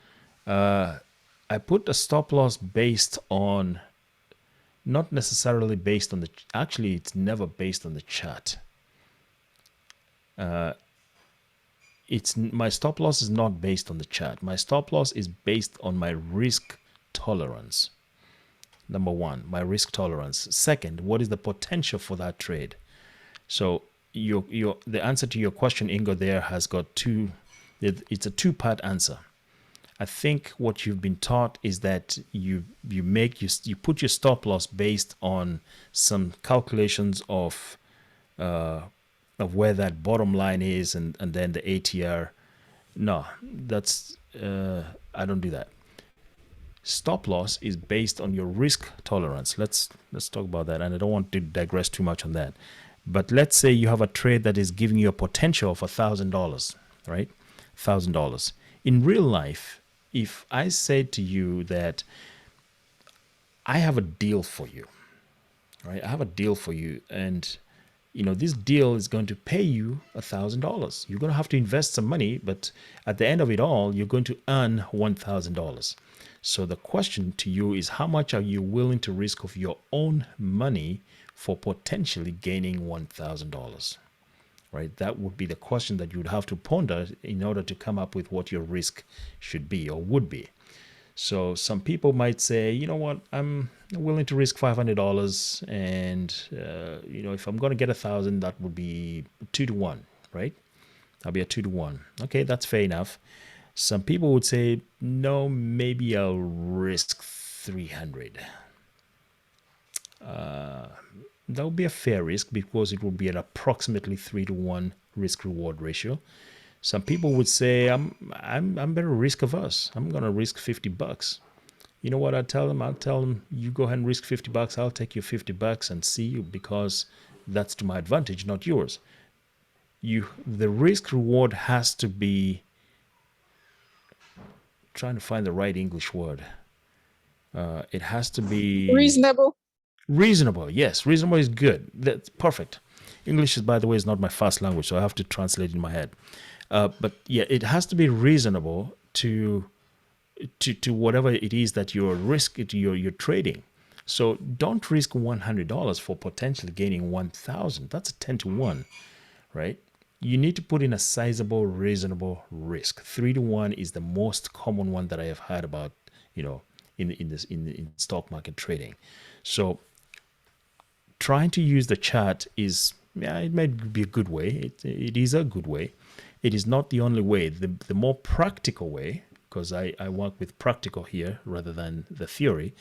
I put a stop loss based on, not necessarily based on the, actually it's never based on the chart. It's my stop loss is not based on the chart. My stop loss is based on my risk tolerance. Number one, my risk tolerance. Second, what is the potential for that trade? So the answer to your question, Ingo, there has got two. It's a two-part answer. I think what you've been taught is that you put your stop loss based on some calculations of where that bottom line is and then the ATR. No, that's I don't do that. Stop loss is based on your risk tolerance. Let's talk about that, and I don't want to digress too much on that. But let's say you have a trade that is giving you a potential of $1,000, right? $1,000. In real life, if I said to you that I have a deal for you, right? I have a deal for you, and this deal is going to pay you $1,000. You're going to have to invest some money, but at the end of it all, you're going to earn $1,000. So the question to you is, how much are you willing to risk of your own money for potentially gaining $1,000? Right? That would be the question that you would have to ponder in order to come up with what your risk should be or would be. So some people might say, you know what, I'm willing to risk $500, and if I'm going to get 1,000, that would be 2-to-1, right? That'll be a 2-to-1. Okay, that's fair enough. Some people would say, no, maybe I'll risk 300. That would be a fair risk because it will be at approximately 3-to-1 risk-reward ratio. Some people would say, I'm very risk averse. I'm gonna risk $50. You know what I tell them? I'll tell them, you go ahead and risk $50. I'll take your $50 and see you, because that's to my advantage, not yours. The risk reward has to be, trying to find the right English word. It has to be reasonable. Reasonable, yes. Reasonable is good. That's perfect. English, by the way, is not my first language, so I have to translate in my head. But yeah, it has to be reasonable to whatever it is that you're trading. So don't risk $100 for potentially gaining 1,000. That's a 10-to-1, right? You need to put in a sizable, reasonable risk. 3-to-1 is the most common one that I have heard about, in stock market trading. So trying to use the chart is, it might be a good way. It is a good way. It is not the only way. The more practical way, because I work with practical here rather than the theory,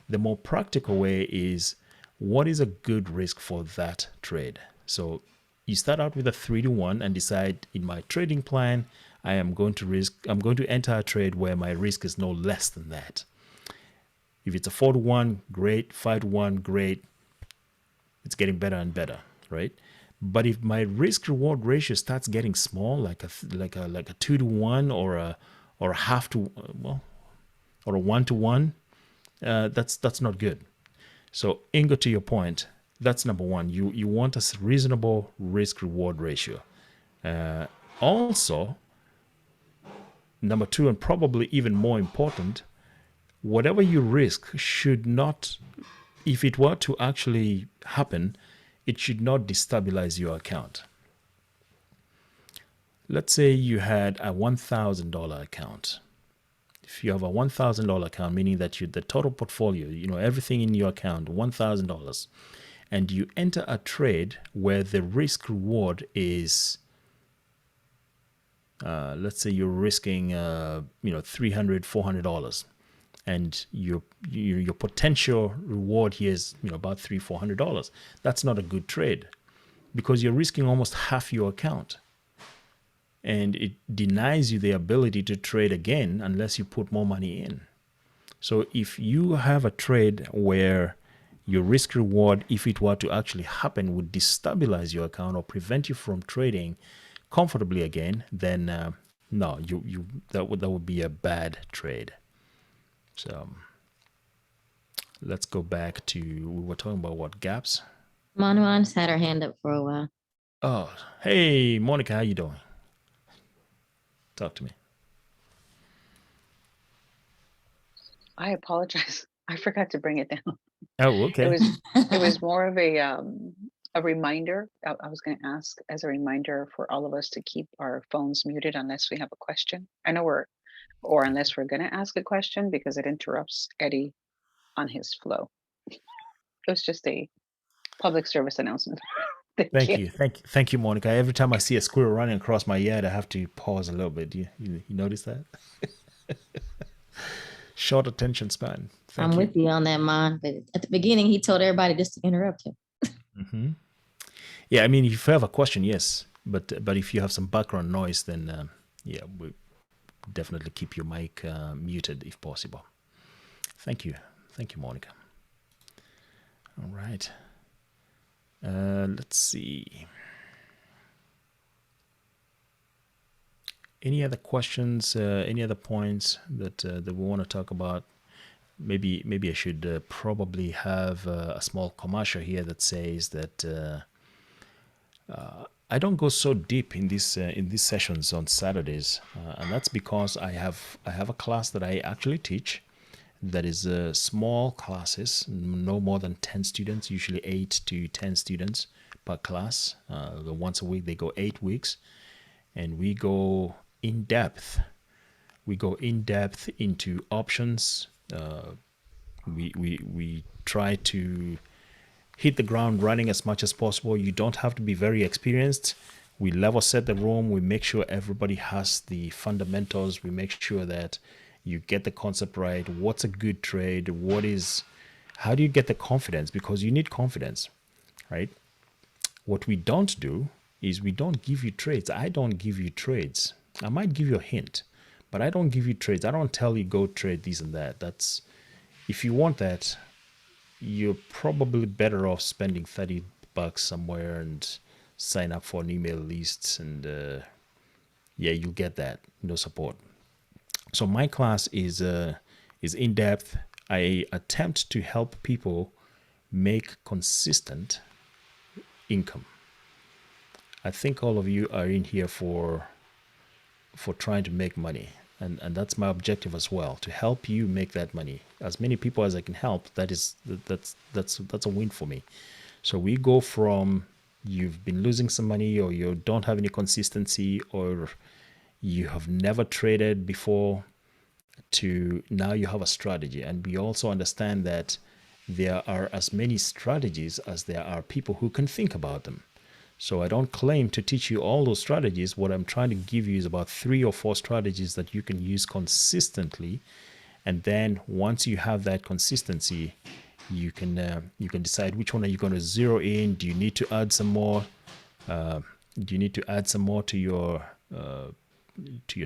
the more practical way is, what is a good risk for that trade? So you start out with a 3-to-1 and decide, in my trading plan, I'm going to enter a trade where my risk is no less than that. If it's a 4-to-1, great. 5-to-1, great. It's getting better and better, right? But if my risk reward ratio starts getting small, like a 2-to-1 or a half to, or a 1-to-1, that's not good. So Ingo, to your point, that's number one. You want a reasonable risk reward ratio. Also, number two, and probably even more important, whatever you risk should not, if it were to actually happen, it should not destabilize your account. Let's say you had a $1,000 account. If you have a $1,000 account, meaning that the total portfolio, everything in your account, $1,000, and you enter a trade where the risk reward is, let's say you're risking, $300, $400, and your potential reward here is, about $300, $400. That's not a good trade, because you're risking almost half your account, and it denies you the ability to trade again unless you put more money in. So if you have a trade where your risk reward, if it were to actually happen, would destabilize your account or prevent you from trading comfortably again, then no, that would be a bad trade. So let's go back to, we were talking about what, gaps? Manuan's had her hand up for a while. Oh, hey, Monica, how you doing? Talk to me. I apologize. I forgot to bring it down. Oh, okay. It was more of a reminder. I was going to ask as a reminder for all of us to keep our phones muted unless we have a question. I know or unless we're going to ask a question, because it interrupts Eddie on his flow. It was just a public service announcement. Thank you, Monica. Every time I see a squirrel running across my yard, I have to pause a little bit. You notice that? Short attention span. I'm with you on that, Mon. But at the beginning, he told everybody just to interrupt him. Mm-hmm. Yeah, I mean, if you have a question, yes. But if you have some background noise, then yeah, we definitely keep your mic muted if possible. Thank you, Monica. All right. Let's see. Any other questions? Any other points that we want to talk about? Maybe I should probably have a small commercial here that says that I don't go so deep in these sessions on Saturdays, and that's because I have a class that I actually teach that is small classes, no more than 10 students, usually 8 to 10 students per class. Once a week, they go 8 weeks, and we go in depth. We go in depth into options. We try to hit the ground running as much as possible. You don't have to be very experienced. We level set the room. We make sure everybody has the fundamentals. We make sure that you get the concept right. What's a good trade? How do you get the confidence? Because you need confidence, right? What we don't do is we don't give you trades. I don't give you trades. I might give you a hint, but I don't give you trades. I don't tell you go trade this and that. If you want that, you're probably better off spending $30 somewhere and sign up for an email list, and yeah, you'll get that. No support. So my class is in depth. I attempt to help people make consistent income. I think all of you are in here for trying to make money, and that's my objective as well, to help you make that money. As many people as I can help, that's a win for me. So we go from you've been losing some money, or you don't have any consistency, or you have never traded before, to now you have a strategy. And we also understand that there are as many strategies as there are people who can think about them. So I don't claim to teach you all those strategies. What I'm trying to give you is about 3 or 4 strategies that you can use consistently. And then once you have that consistency, you can decide which one are you going to zero in. Do you need to add some more? Do you need to add some more to your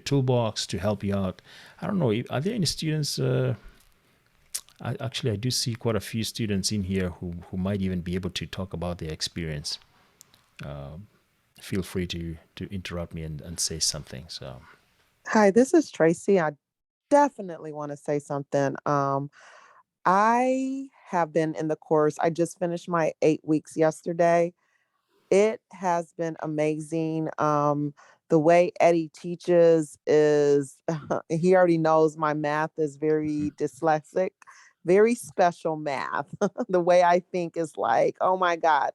toolbox to help you out? I don't know. Are there any students? I do see quite a few students in here who might even be able to talk about their experience. Feel free to interrupt me and say something. So, hi, this is Tracy. I definitely want to say something. I have been in the course. I just finished my 8 weeks yesterday. It has been amazing. The way Eddie teaches is, he already knows my math is very dyslexic, very special math. The way I think is like, oh my God.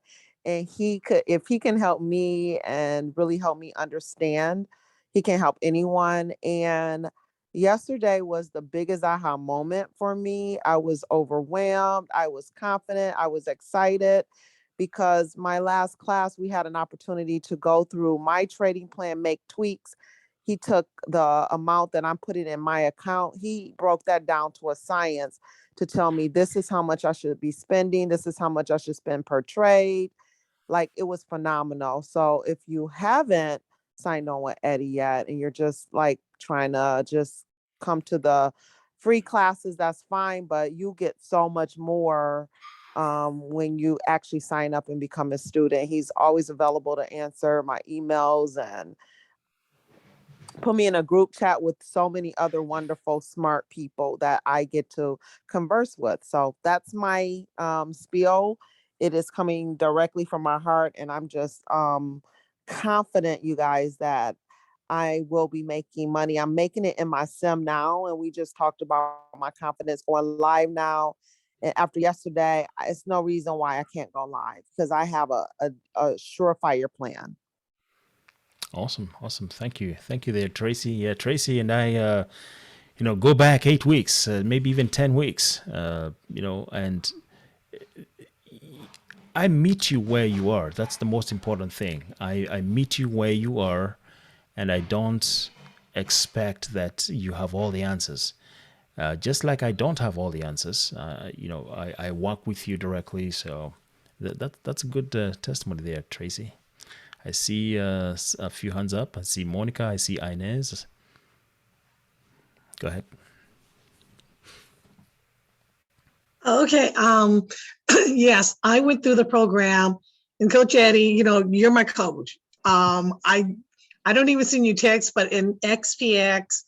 And if he can help me and really help me understand, he can help anyone. And yesterday was the biggest aha moment for me. I was overwhelmed. I was confident. I was excited, because my last class, we had an opportunity to go through my trading plan, make tweaks. He took the amount that I'm putting in my account. He broke that down to a science to tell me this is how much I should be spending. This is how much I should spend per trade. Like, it was phenomenal. So if you haven't signed on with Eddie yet, and you're just like trying to just come to the free classes, that's fine, but you get so much more when you actually sign up and become a student. He's always available to answer my emails and put me in a group chat with so many other wonderful, smart people that I get to converse with. So that's my spiel. It is coming directly from my heart, and I'm just confident, you guys, that I will be making money. I'm making it in my sim now, and we just talked about my confidence going live now. And after yesterday, it's no reason why I can't go live because I have a surefire plan. Awesome. Thank you there, Tracy. Yeah, Tracy and I go back 8 weeks, maybe even 10 weeks, and I meet you where you are. That's the most important thing. I meet you where you are, and I don't expect that you have all the answers. Just like I don't have all the answers, I walk with you directly. So that's a good testimony there, Tracy. I see a few hands up. I see Monica. I see Inez. Go ahead. Okay. Yes, I went through the program, and Coach Eddie, you're my coach. I don't even send you text, but in XPX,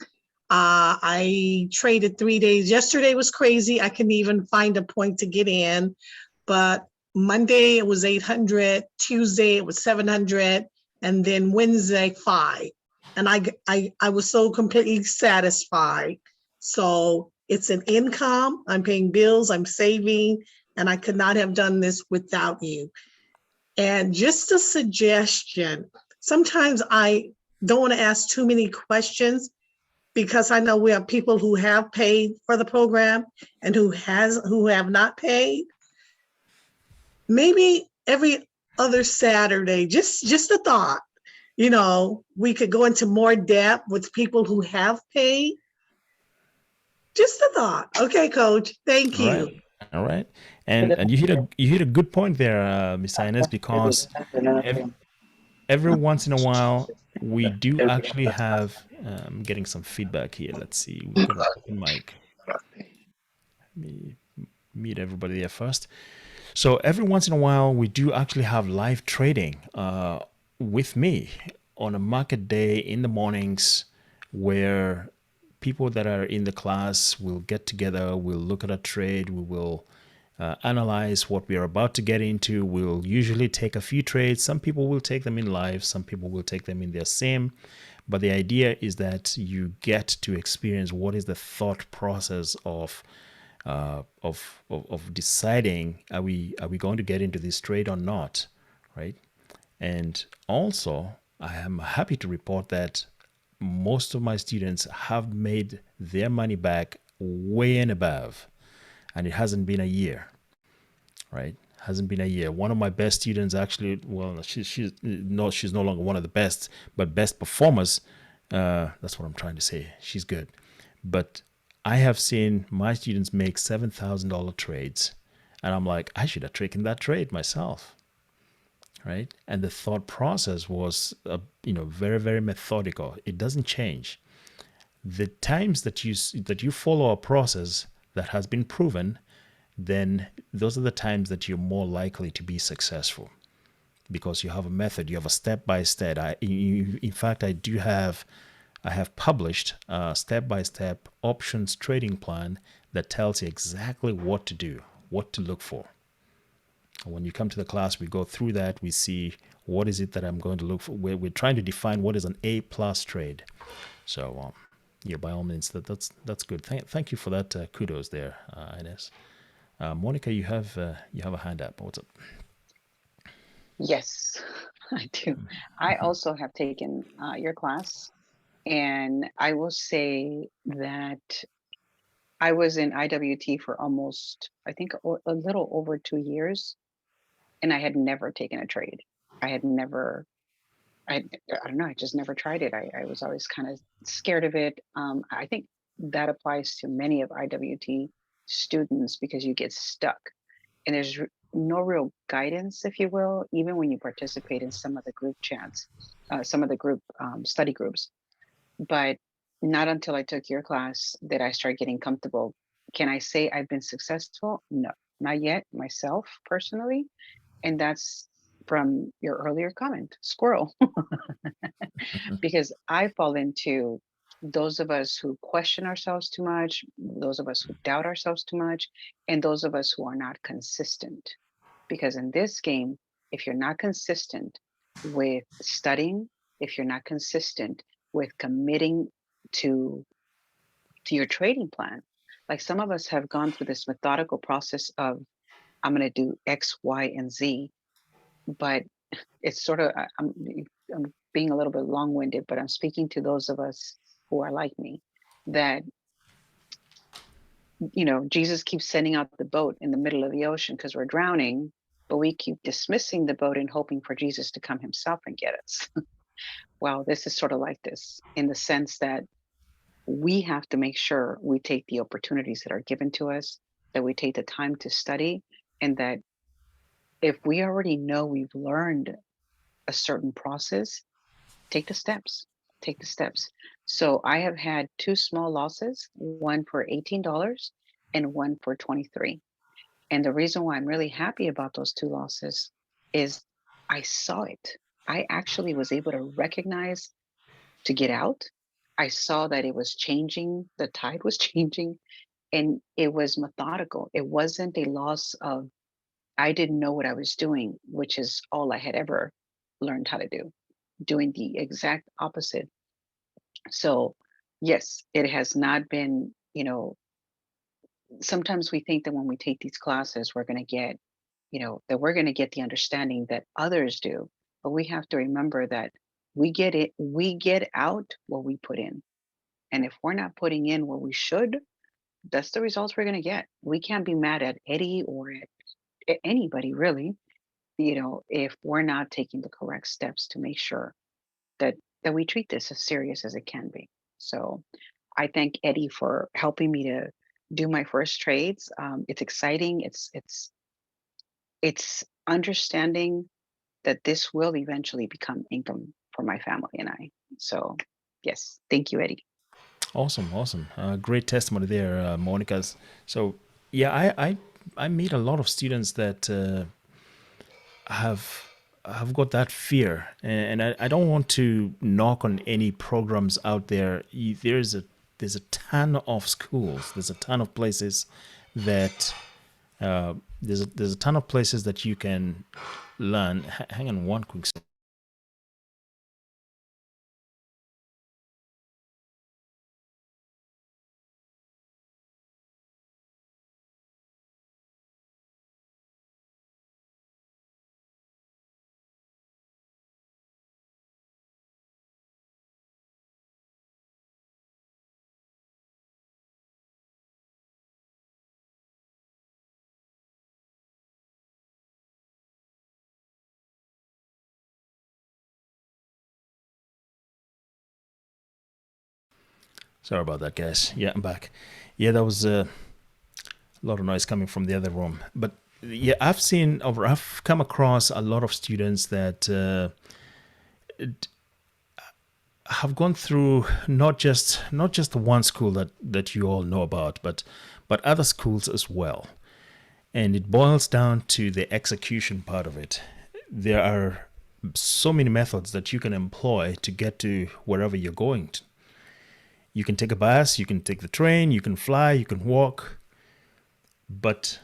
I traded 3 days. Yesterday was crazy. I couldn't even find a point to get in, but Monday it was 800, Tuesday it was 700, and then Wednesday 5. And I was so completely satisfied. So it's an income. I'm paying bills, I'm saving, and I could not have done this without you. And just a suggestion, sometimes I don't want to ask too many questions because I know we have people who have paid for the program and who have not paid. Maybe every other Saturday, just a thought, we could go into more depth with people who have paid. Just a thought. Okay, Coach. Thank you. All right. And you hit a good point there, Miss Inez, because every once in a while we do actually have getting some feedback here. Let's see. We've got an open mic. Let me meet everybody there first. So every once in a while, we do actually have live trading with me on a market day in the mornings where people that are in the class will get together, we'll look at a trade, we will analyze what we are about to get into. We'll usually take a few trades. Some people will take them in live, some people will take them in their sim. But the idea is that you get to experience what is the thought process of deciding are we going to get into this trade or not, right? And also, I am happy to report that most of my students have made their money back way and above, and it hasn't been a year, right? Hasn't been a year. One of my best students actually, well, she's no longer one of the best, but best performers. That's what I'm trying to say. She's good, but I have seen my students make $7,000 trades, and I'm like, I should have taken that trade myself, right? And the thought process was, very, very methodical. It doesn't change. The times that you follow a process that has been proven, then those are the times that you're more likely to be successful, because you have a method, you have a step-by-step. In fact, I have published a step-by-step options trading plan that tells you exactly what to do, what to look for. When you come to the class, we go through that. We see what is it that I'm going to look for. We're trying to define what is an A+ trade. So, by all means, that's good. Thank you for that. Kudos there, Inez. Monica, you have a hand up. What's up? Yes, I do. I also have taken your class, and I will say that I was in IWT for almost, I think, a little over 2 years, and I had never taken a trade. I don't know, I just never tried it. I was always kind of scared of it. I think that applies to many of IWT students because you get stuck and there's no real guidance, if you will, even when you participate in some of the group chats, some of the group study groups. But not until I took your class did I start getting comfortable. Can I say I've been successful? No, not yet myself personally. And that's from your earlier comment, squirrel. Because I fall into those of us who question ourselves too much, those of us who doubt ourselves too much, and those of us who are not consistent. Because in this game, if you're not consistent with studying, if you're not consistent with committing to your trading plan, like some of us have gone through this methodical process of, I'm going to do X, Y, and Z, but it's sort of, I'm being a little bit long-winded, but I'm speaking to those of us who are like me, that, Jesus keeps sending out the boat in the middle of the ocean because we're drowning, but we keep dismissing the boat and hoping for Jesus to come himself and get us. Well, this is sort of like this in the sense that we have to make sure we take the opportunities that are given to us, that we take the time to study, and that if we already know we've learned a certain process, take the steps. Take the steps. So I have had two small losses, one for $18 and one for 23. And the reason why I'm really happy about those two losses is I saw it. I actually was able to recognize to get out. I saw that it was changing, the tide was changing, and it was methodical. It wasn't a loss of, I didn't know what I was doing, which is all I had ever learned how to do, doing the exact opposite. So, yes, it has not been, sometimes we think that when we take these classes, we're going to get, that we're going to get the understanding that others do. But we have to remember that we get out what we put in. And if we're not putting in what we should, that's the results we're going to get. We can't be mad at Eddie or at anybody really, if we're not taking the correct steps to make sure that we treat this as serious as it can be. So I thank Eddie for helping me to do my first trades. It's exciting. It's understanding that this will eventually become income for my family and I. So yes, thank you, Eddie. Awesome. Great testimony there, Monica's. So yeah, I meet a lot of students that have got that fear, and I don't want to knock on any programs out there. There's a ton of schools. There's a ton of places that there's a ton of places that you can learn. Hang on one quick second. Sorry about that, guys. Yeah, I'm back. Yeah, that was a lot of noise coming from the other room. But yeah, I've come across a lot of students that have gone through not just the one school that you all know about, but other schools as well. And it boils down to the execution part of it. There are so many methods that you can employ to get to wherever you're going to. You can take a bus, you can take the train, you can fly, you can walk, but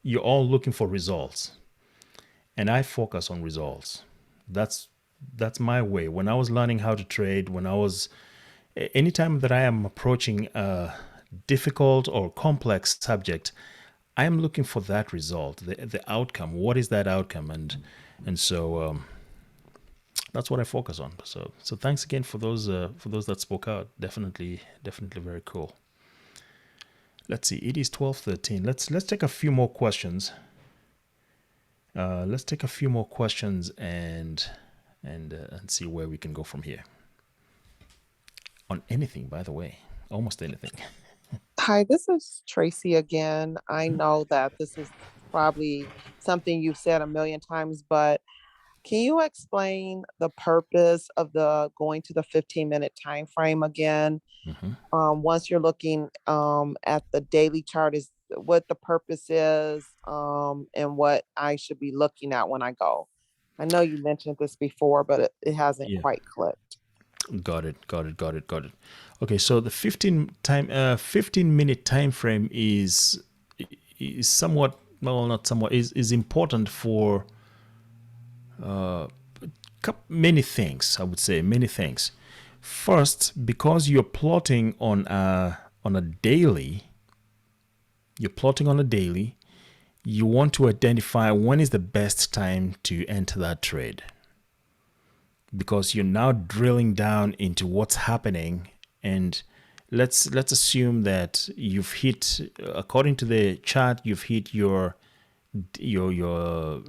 you're all looking for results. And I focus on results. That's my way. When I was learning how to trade, anytime that I am approaching a difficult or complex subject, I am looking for that result, the outcome. What is that outcome? And so that's what I focus on. So thanks again for those that spoke out. Definitely very cool. Let's see. It is 12:13. Let's take a few more questions. Let's take a few more questions and see where we can go from here. On anything, by the way, almost anything. Hi, this is Tracy again. I know that this is probably something you've said a million times, but can you explain the purpose of the going to the 15-minute time frame again? Mm-hmm. Once you're looking at the daily chart, what the purpose is, and what I should be looking at when I go. I know you mentioned this before, but it hasn't Yeah. quite clicked. Got it. Okay, so the 15-minute time frame is somewhat, well, not somewhat, is important for many things. I would say many things. First, because you're plotting on a daily, you want to identify when is the best time to enter that trade, because you're now drilling down into what's happening. And let's assume that you've hit, according to the chart, you've hit your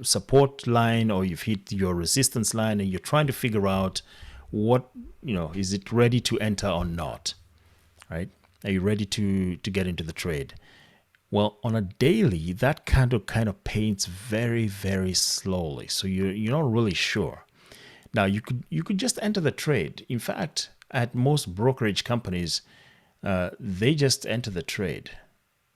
support line, or you've hit your resistance line, and you're trying to figure out what, is it ready to enter or not, right? Are you ready to get into the trade? Well, on a daily, that kind of paints very, very slowly, so you're not really sure. Now, you could just enter the trade. In fact, at most brokerage companies, they just enter the trade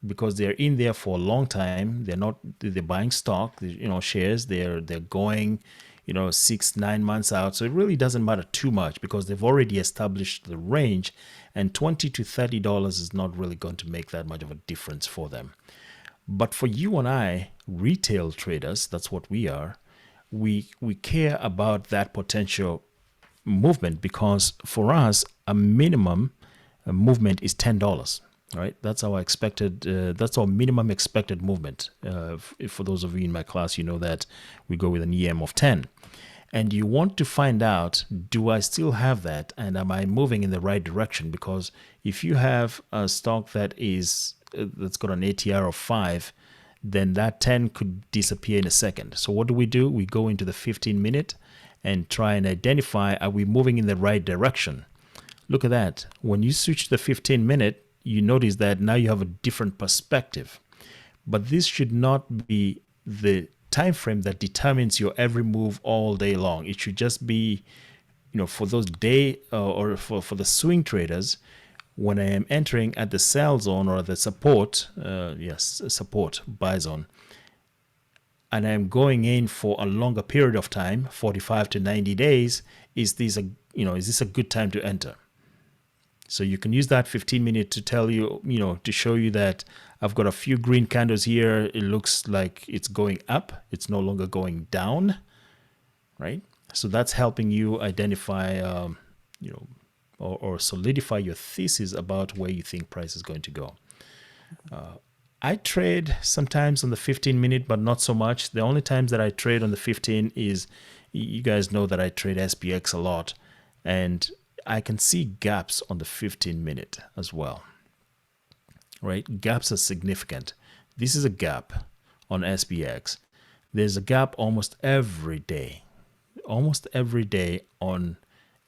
because they're in there for a long time. They're buying stock, shares. They're going, 6-9 months out. So it really doesn't matter too much because they've already established the range, and $20 to $30 is not really going to make that much of a difference for them. But for you and I, retail traders, that's what we are. We care about that potential movement, because for us a minimum movement is $10, right? That's our expected that's our minimum expected movement. For those of you in my class, you know that we go with an EM of 10, and you want to find out, do I still have that, and am I moving in the right direction? Because if you have a stock that's got an ATR of 5, then that 10 could disappear in a second. So what do? We go into the 15-minute and try and identify, are we moving in the right direction? Look at that. When you switch to the 15-minute, you notice that now you have a different perspective. But this should not be the time frame that determines your every move all day long. It should just be, for those day or for the swing traders, when I am entering at the sell zone or the support, support buy zone, and I'm going in for a longer period of time, 45 to 90 days, is this a good time to enter? So you can use that 15-minute to tell you, to show you that I've got a few green candles here. It looks like it's going up. It's no longer going down, right? So that's helping you identify, or solidify your thesis about where you think price is going to go. I trade sometimes on the 15-minute, but not so much. The only times that I trade on the 15 is, you guys know that I trade SPX a lot, and I can see gaps on the 15-minute as well, right? Gaps are significant. This is a gap on SPX. There's a gap almost every day. Almost every day on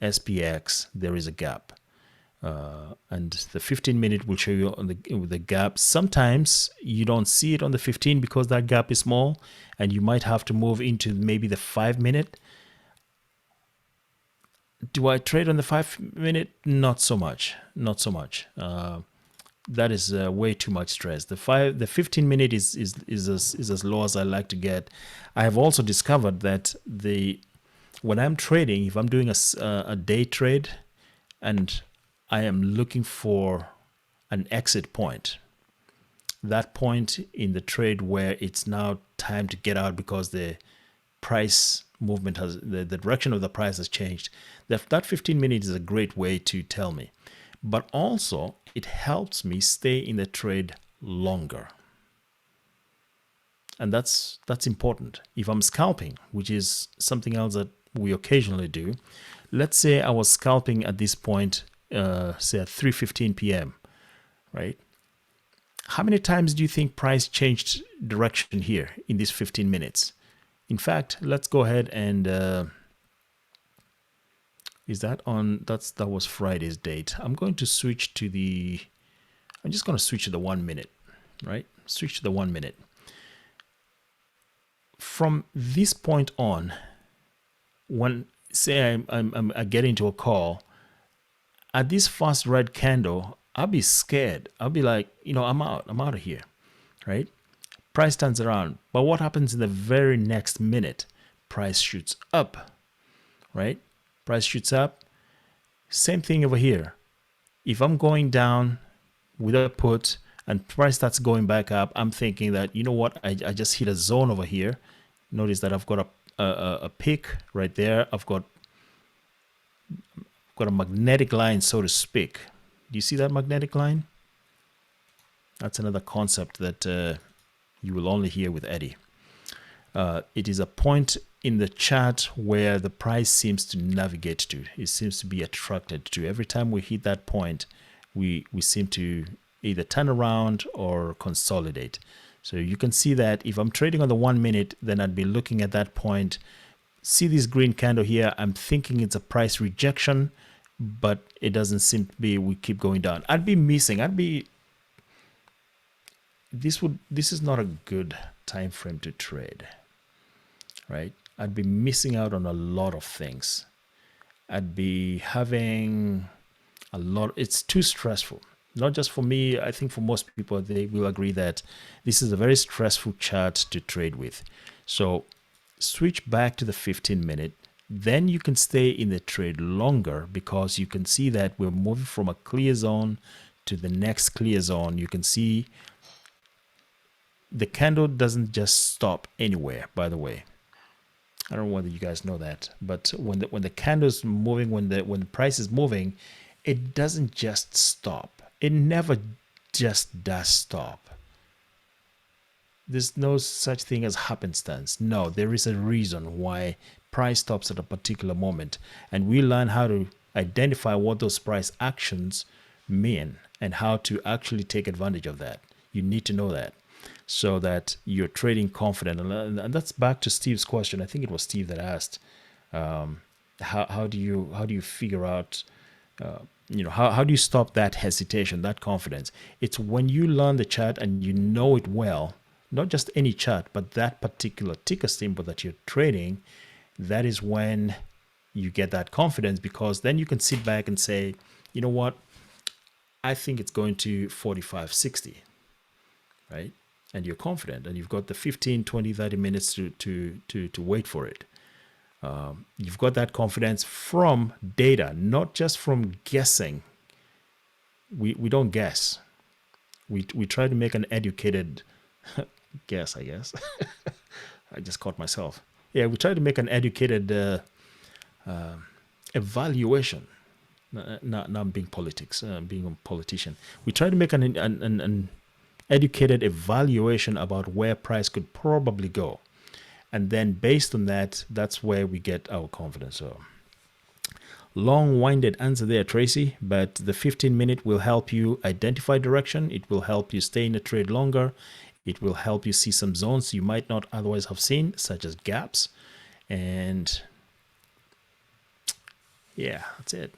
SPX, there is a gap. And the 15-minute will show you on the gap. Sometimes you don't see it on the 15 because that gap is small, and you might have to move into maybe the 5-minute. Do I trade on the 5-minute? Not so much. That is way too much stress. The 15-minute is as low as I like to get. I have also discovered that when I'm trading, if I'm doing a day trade and I am looking for an exit point, that point in the trade where it's now time to get out because the price movement the direction of the price has changed, that 15-minute is a great way to tell me. But also it helps me stay in the trade longer. And that's important. If I'm scalping, which is something else that we occasionally do, let's say I was scalping at this point, say at 3:15 p.m., right? How many times do you think price changed direction here in these 15 minutes? In fact, let's go ahead and that was Friday's date. I'm just going to switch to the 1 minute, right? Switch to the 1 minute. From this point on, when say I get into a call, at this first red candle, I'll be scared. I'll be like, I'm out of here. right? Price turns around. But what happens in the very next minute? Price shoots up, right? Price shoots up. Same thing over here. If I'm going down with a put and price starts going back up, I'm thinking that, you know what, I just hit a zone over here. Notice that I've got a peak right there. I've got a magnetic line, so to speak. Do you see that magnetic line? That's another concept that you will only hear with Eddie. It is a point in the chart where the price seems to navigate to. It seems to be attracted to. Every time we hit that point, we seem to either turn around or consolidate. So you can see that if I'm trading on the 1 minute, then I'd be looking at that point. See this green candle here? I'm thinking it's a price rejection, but it doesn't seem to be. We keep going down. This is not a good time frame to trade, right? I'd be missing out on a lot of things. I'd be having a lot. It's too stressful. Not just for me. I think for most people, they will agree that this is a very stressful chart to trade with. So switch back to the 15-minute. Then you can stay in the trade longer because you can see that we're moving from a clear zone to the next clear zone. You can see the candle doesn't just stop anywhere, by the way. I don't know whether you guys know that, but when the candle is moving, when the price is moving, it doesn't just stop. It never just does stop. There's no such thing as happenstance. No, there is a reason why price stops at a particular moment, and we learn how to identify what those price actions mean and how to actually take advantage of that. You need to know that, so that you're trading confident. And that's back to Steve's question. I think it was Steve that asked, how do you figure out, how do you stop that hesitation, that confidence? It's when you learn the chart and you know it well, not just any chart, but that particular ticker symbol that you're trading. That is when you get that confidence, because then you can sit back and say, you know what, I think it's going to 45.60, right? And you're confident, and you've got the 15, 20, 30 minutes to wait for it. You've got that confidence from data, not just from guessing. We don't guess. We try to make an educated guess, I guess. I just caught myself. Yeah, we try to make an educated evaluation. Not being politics, being a politician. We try to make an educated evaluation about where price could probably go, and then based on that, that's where we get our confidence. So long-winded answer there, Tracy, but the 15-minute will help you identify direction. It will help you stay in the trade longer. It will help you see some zones you might not otherwise have seen, such as gaps. And yeah, that's it.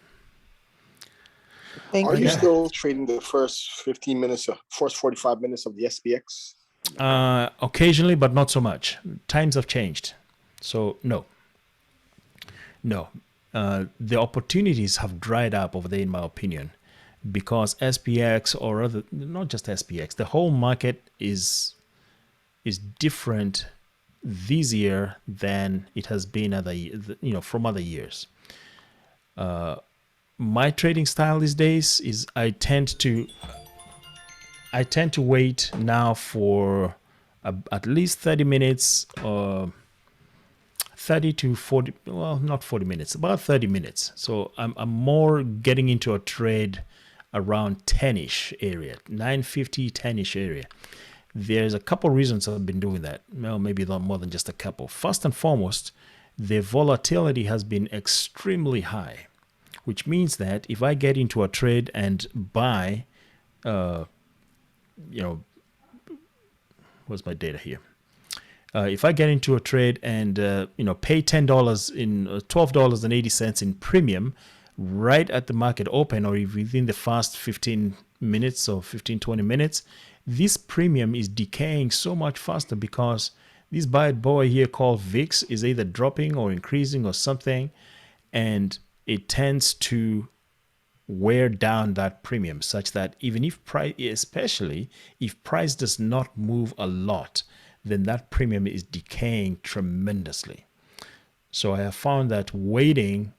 Are you still trading the first 15 minutes, first 45 minutes of the SPX? Occasionally, but not so much. Times have changed. So no. The opportunities have dried up over there, in my opinion, because SPX, or other, not just SPX, the whole market is different this year than it has been from other years. My trading style these days is I tend to wait now for at least 30 minutes, 30 to 40, well, not 40 minutes, about 30 minutes. So I'm more getting into a trade around 10-ish area, 950, 10-ish area. There's a couple reasons I've been doing that. Well, maybe not more than just a couple. First and foremost, the volatility has been extremely high, which means that if I get into a trade and buy, what's my data here? If I get into a trade and pay $10 in $12.80 in premium right at the market open, or within the first 15 minutes or 15-20 minutes, this premium is decaying so much faster because this bad boy here called VIX is either dropping or increasing or something, and it tends to wear down that premium such that even if price, especially if price does not move a lot, then that premium is decaying tremendously. So I have found that waiting,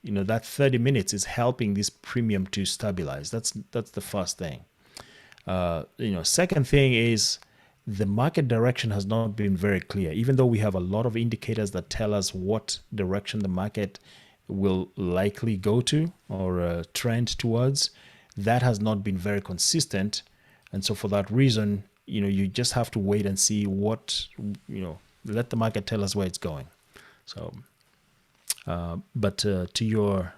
that 30 minutes is helping this premium to stabilize. That's the first thing. Second thing is the market direction has not been very clear. Even though we have a lot of indicators that tell us what direction the market will likely go to or trend towards, that has not been very consistent. And so for that reason, you just have to wait and see what, let the market tell us where it's going. So, but to your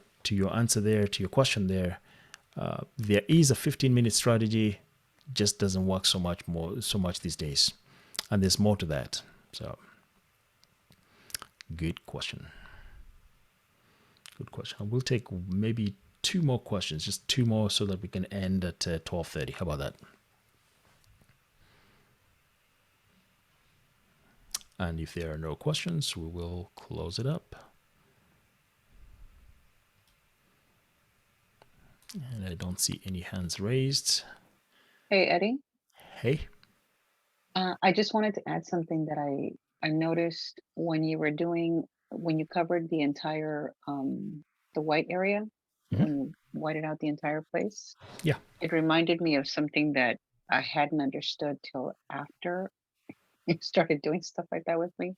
answer there, to your question there, there is a 15-minute strategy, just doesn't work so much these days, and there's more to that. So, good question. Good question. I will take maybe 2 more questions, just 2 more, so that we can end at 12:30. How about that? And if there are no questions, we will close it up. And I don't see any hands raised. Hey, Eddie. Hey. I just wanted to add something that I noticed when you covered the entire, the white area, when you whited out the entire place. Yeah. It reminded me of something that I hadn't understood till after you started doing stuff like that with me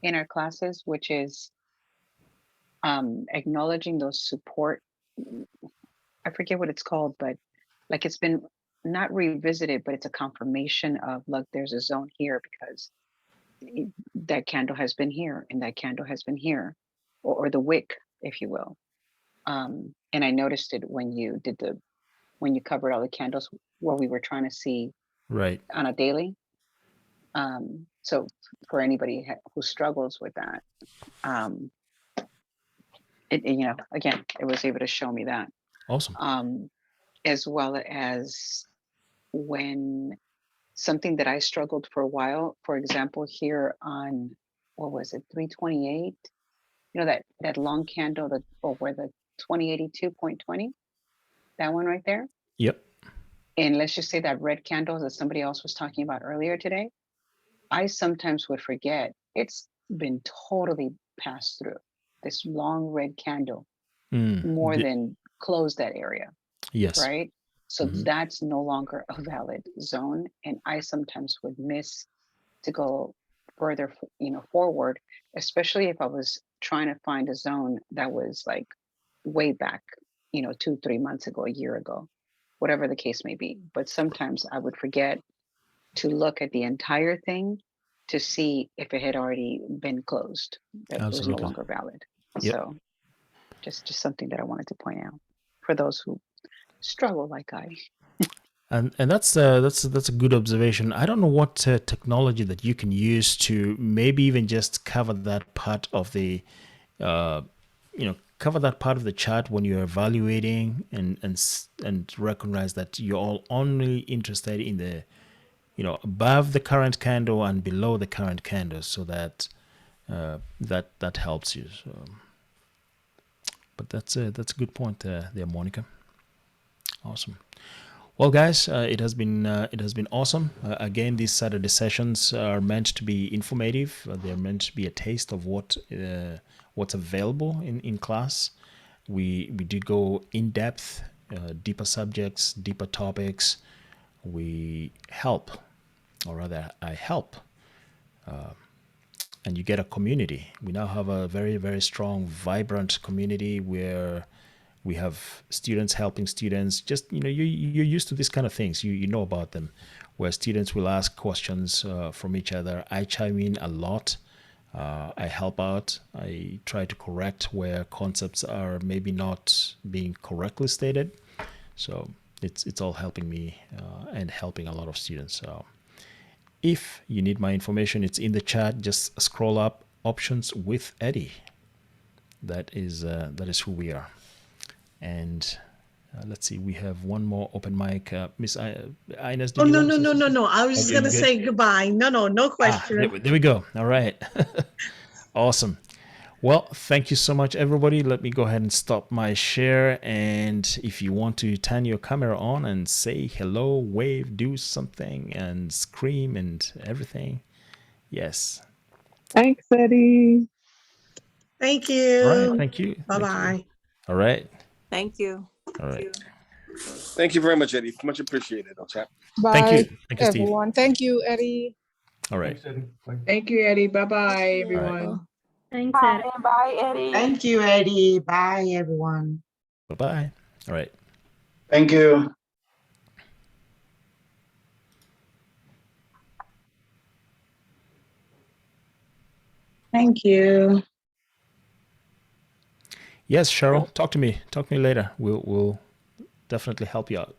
in our classes, which is acknowledging those support. I forget what it's called, but like it's been not revisited, but it's a confirmation of, look, there's a zone here because that candle has been here and that candle has been here, or the wick, if you will. And I noticed it when you covered all the candles, what we were trying to see right on a daily. So for anybody who struggles with that, again, it was able to show me that. Awesome. As well as when something that I struggled for a while, for example, here on, what was it, 328? That long candle, where the 2082.20, that one right there. Yep. And let's just say that red candle that somebody else was talking about earlier today, I sometimes would forget it's been totally passed through. This long red candle more than closed that area. Yes. Right. So that's no longer a valid zone. And I sometimes would miss to go further, forward, especially if I was trying to find a zone that was like way back, 2-3 months ago, a year ago, whatever the case may be. But sometimes I would forget to look at the entire thing to see if it had already been closed, that it was no longer valid. Yep. So just something that I wanted to point out for those who struggle like I. And that's a good observation. I don't know what technology that you can use to maybe even just cover that part of the, cover that part of the chart when you're evaluating and recognize that you're all only interested in the, above the current candle and below the current candle, so that that helps you. So, but that's a good point there, Monica. Awesome. Well, guys, it has been awesome. Again, these Saturday sessions are meant to be informative. They're meant to be a taste of what's available in class. We do go in depth, deeper subjects, deeper topics. We help, or rather, I help. And you get a community. We now have a very, very strong, vibrant community where we have students helping students. Just, you're used to these kind of things. You know about them, where students will ask questions from each other. I chime in a lot. I help out. I try to correct where concepts are maybe not being correctly stated. So it's all helping me and helping a lot of students. So if you need my information, it's in the chat. Just scroll up, options with Eddie. That is who we are. And let's see, we have one more open mic. Miss Ines, no. I was just going to say goodbye. No question. There we go. All right. Awesome. Well, thank you so much, everybody. Let me go ahead and stop my share. And if you want to turn your camera on and say hello, wave, do something, and scream and everything. Yes. Thanks, Eddie. Thank you. All right. Thank you. Bye-bye. All right. Thank you. All right. Thank you very much, Eddie. Much appreciated. Okay. Bye, Thank you. Thank you, Steve. everyone. Thank you, Eddie. All right. Thanks, Eddie. Bye. Thank you, Eddie. Bye-bye, Thank you. everyone. Thanks, Ed. Bye, Eddie. Thank you, Eddie. Bye, everyone. Bye-bye. All right. Thank you. Thank you. Yes, Cheryl, talk to me. Talk to me later. We'll definitely help you out.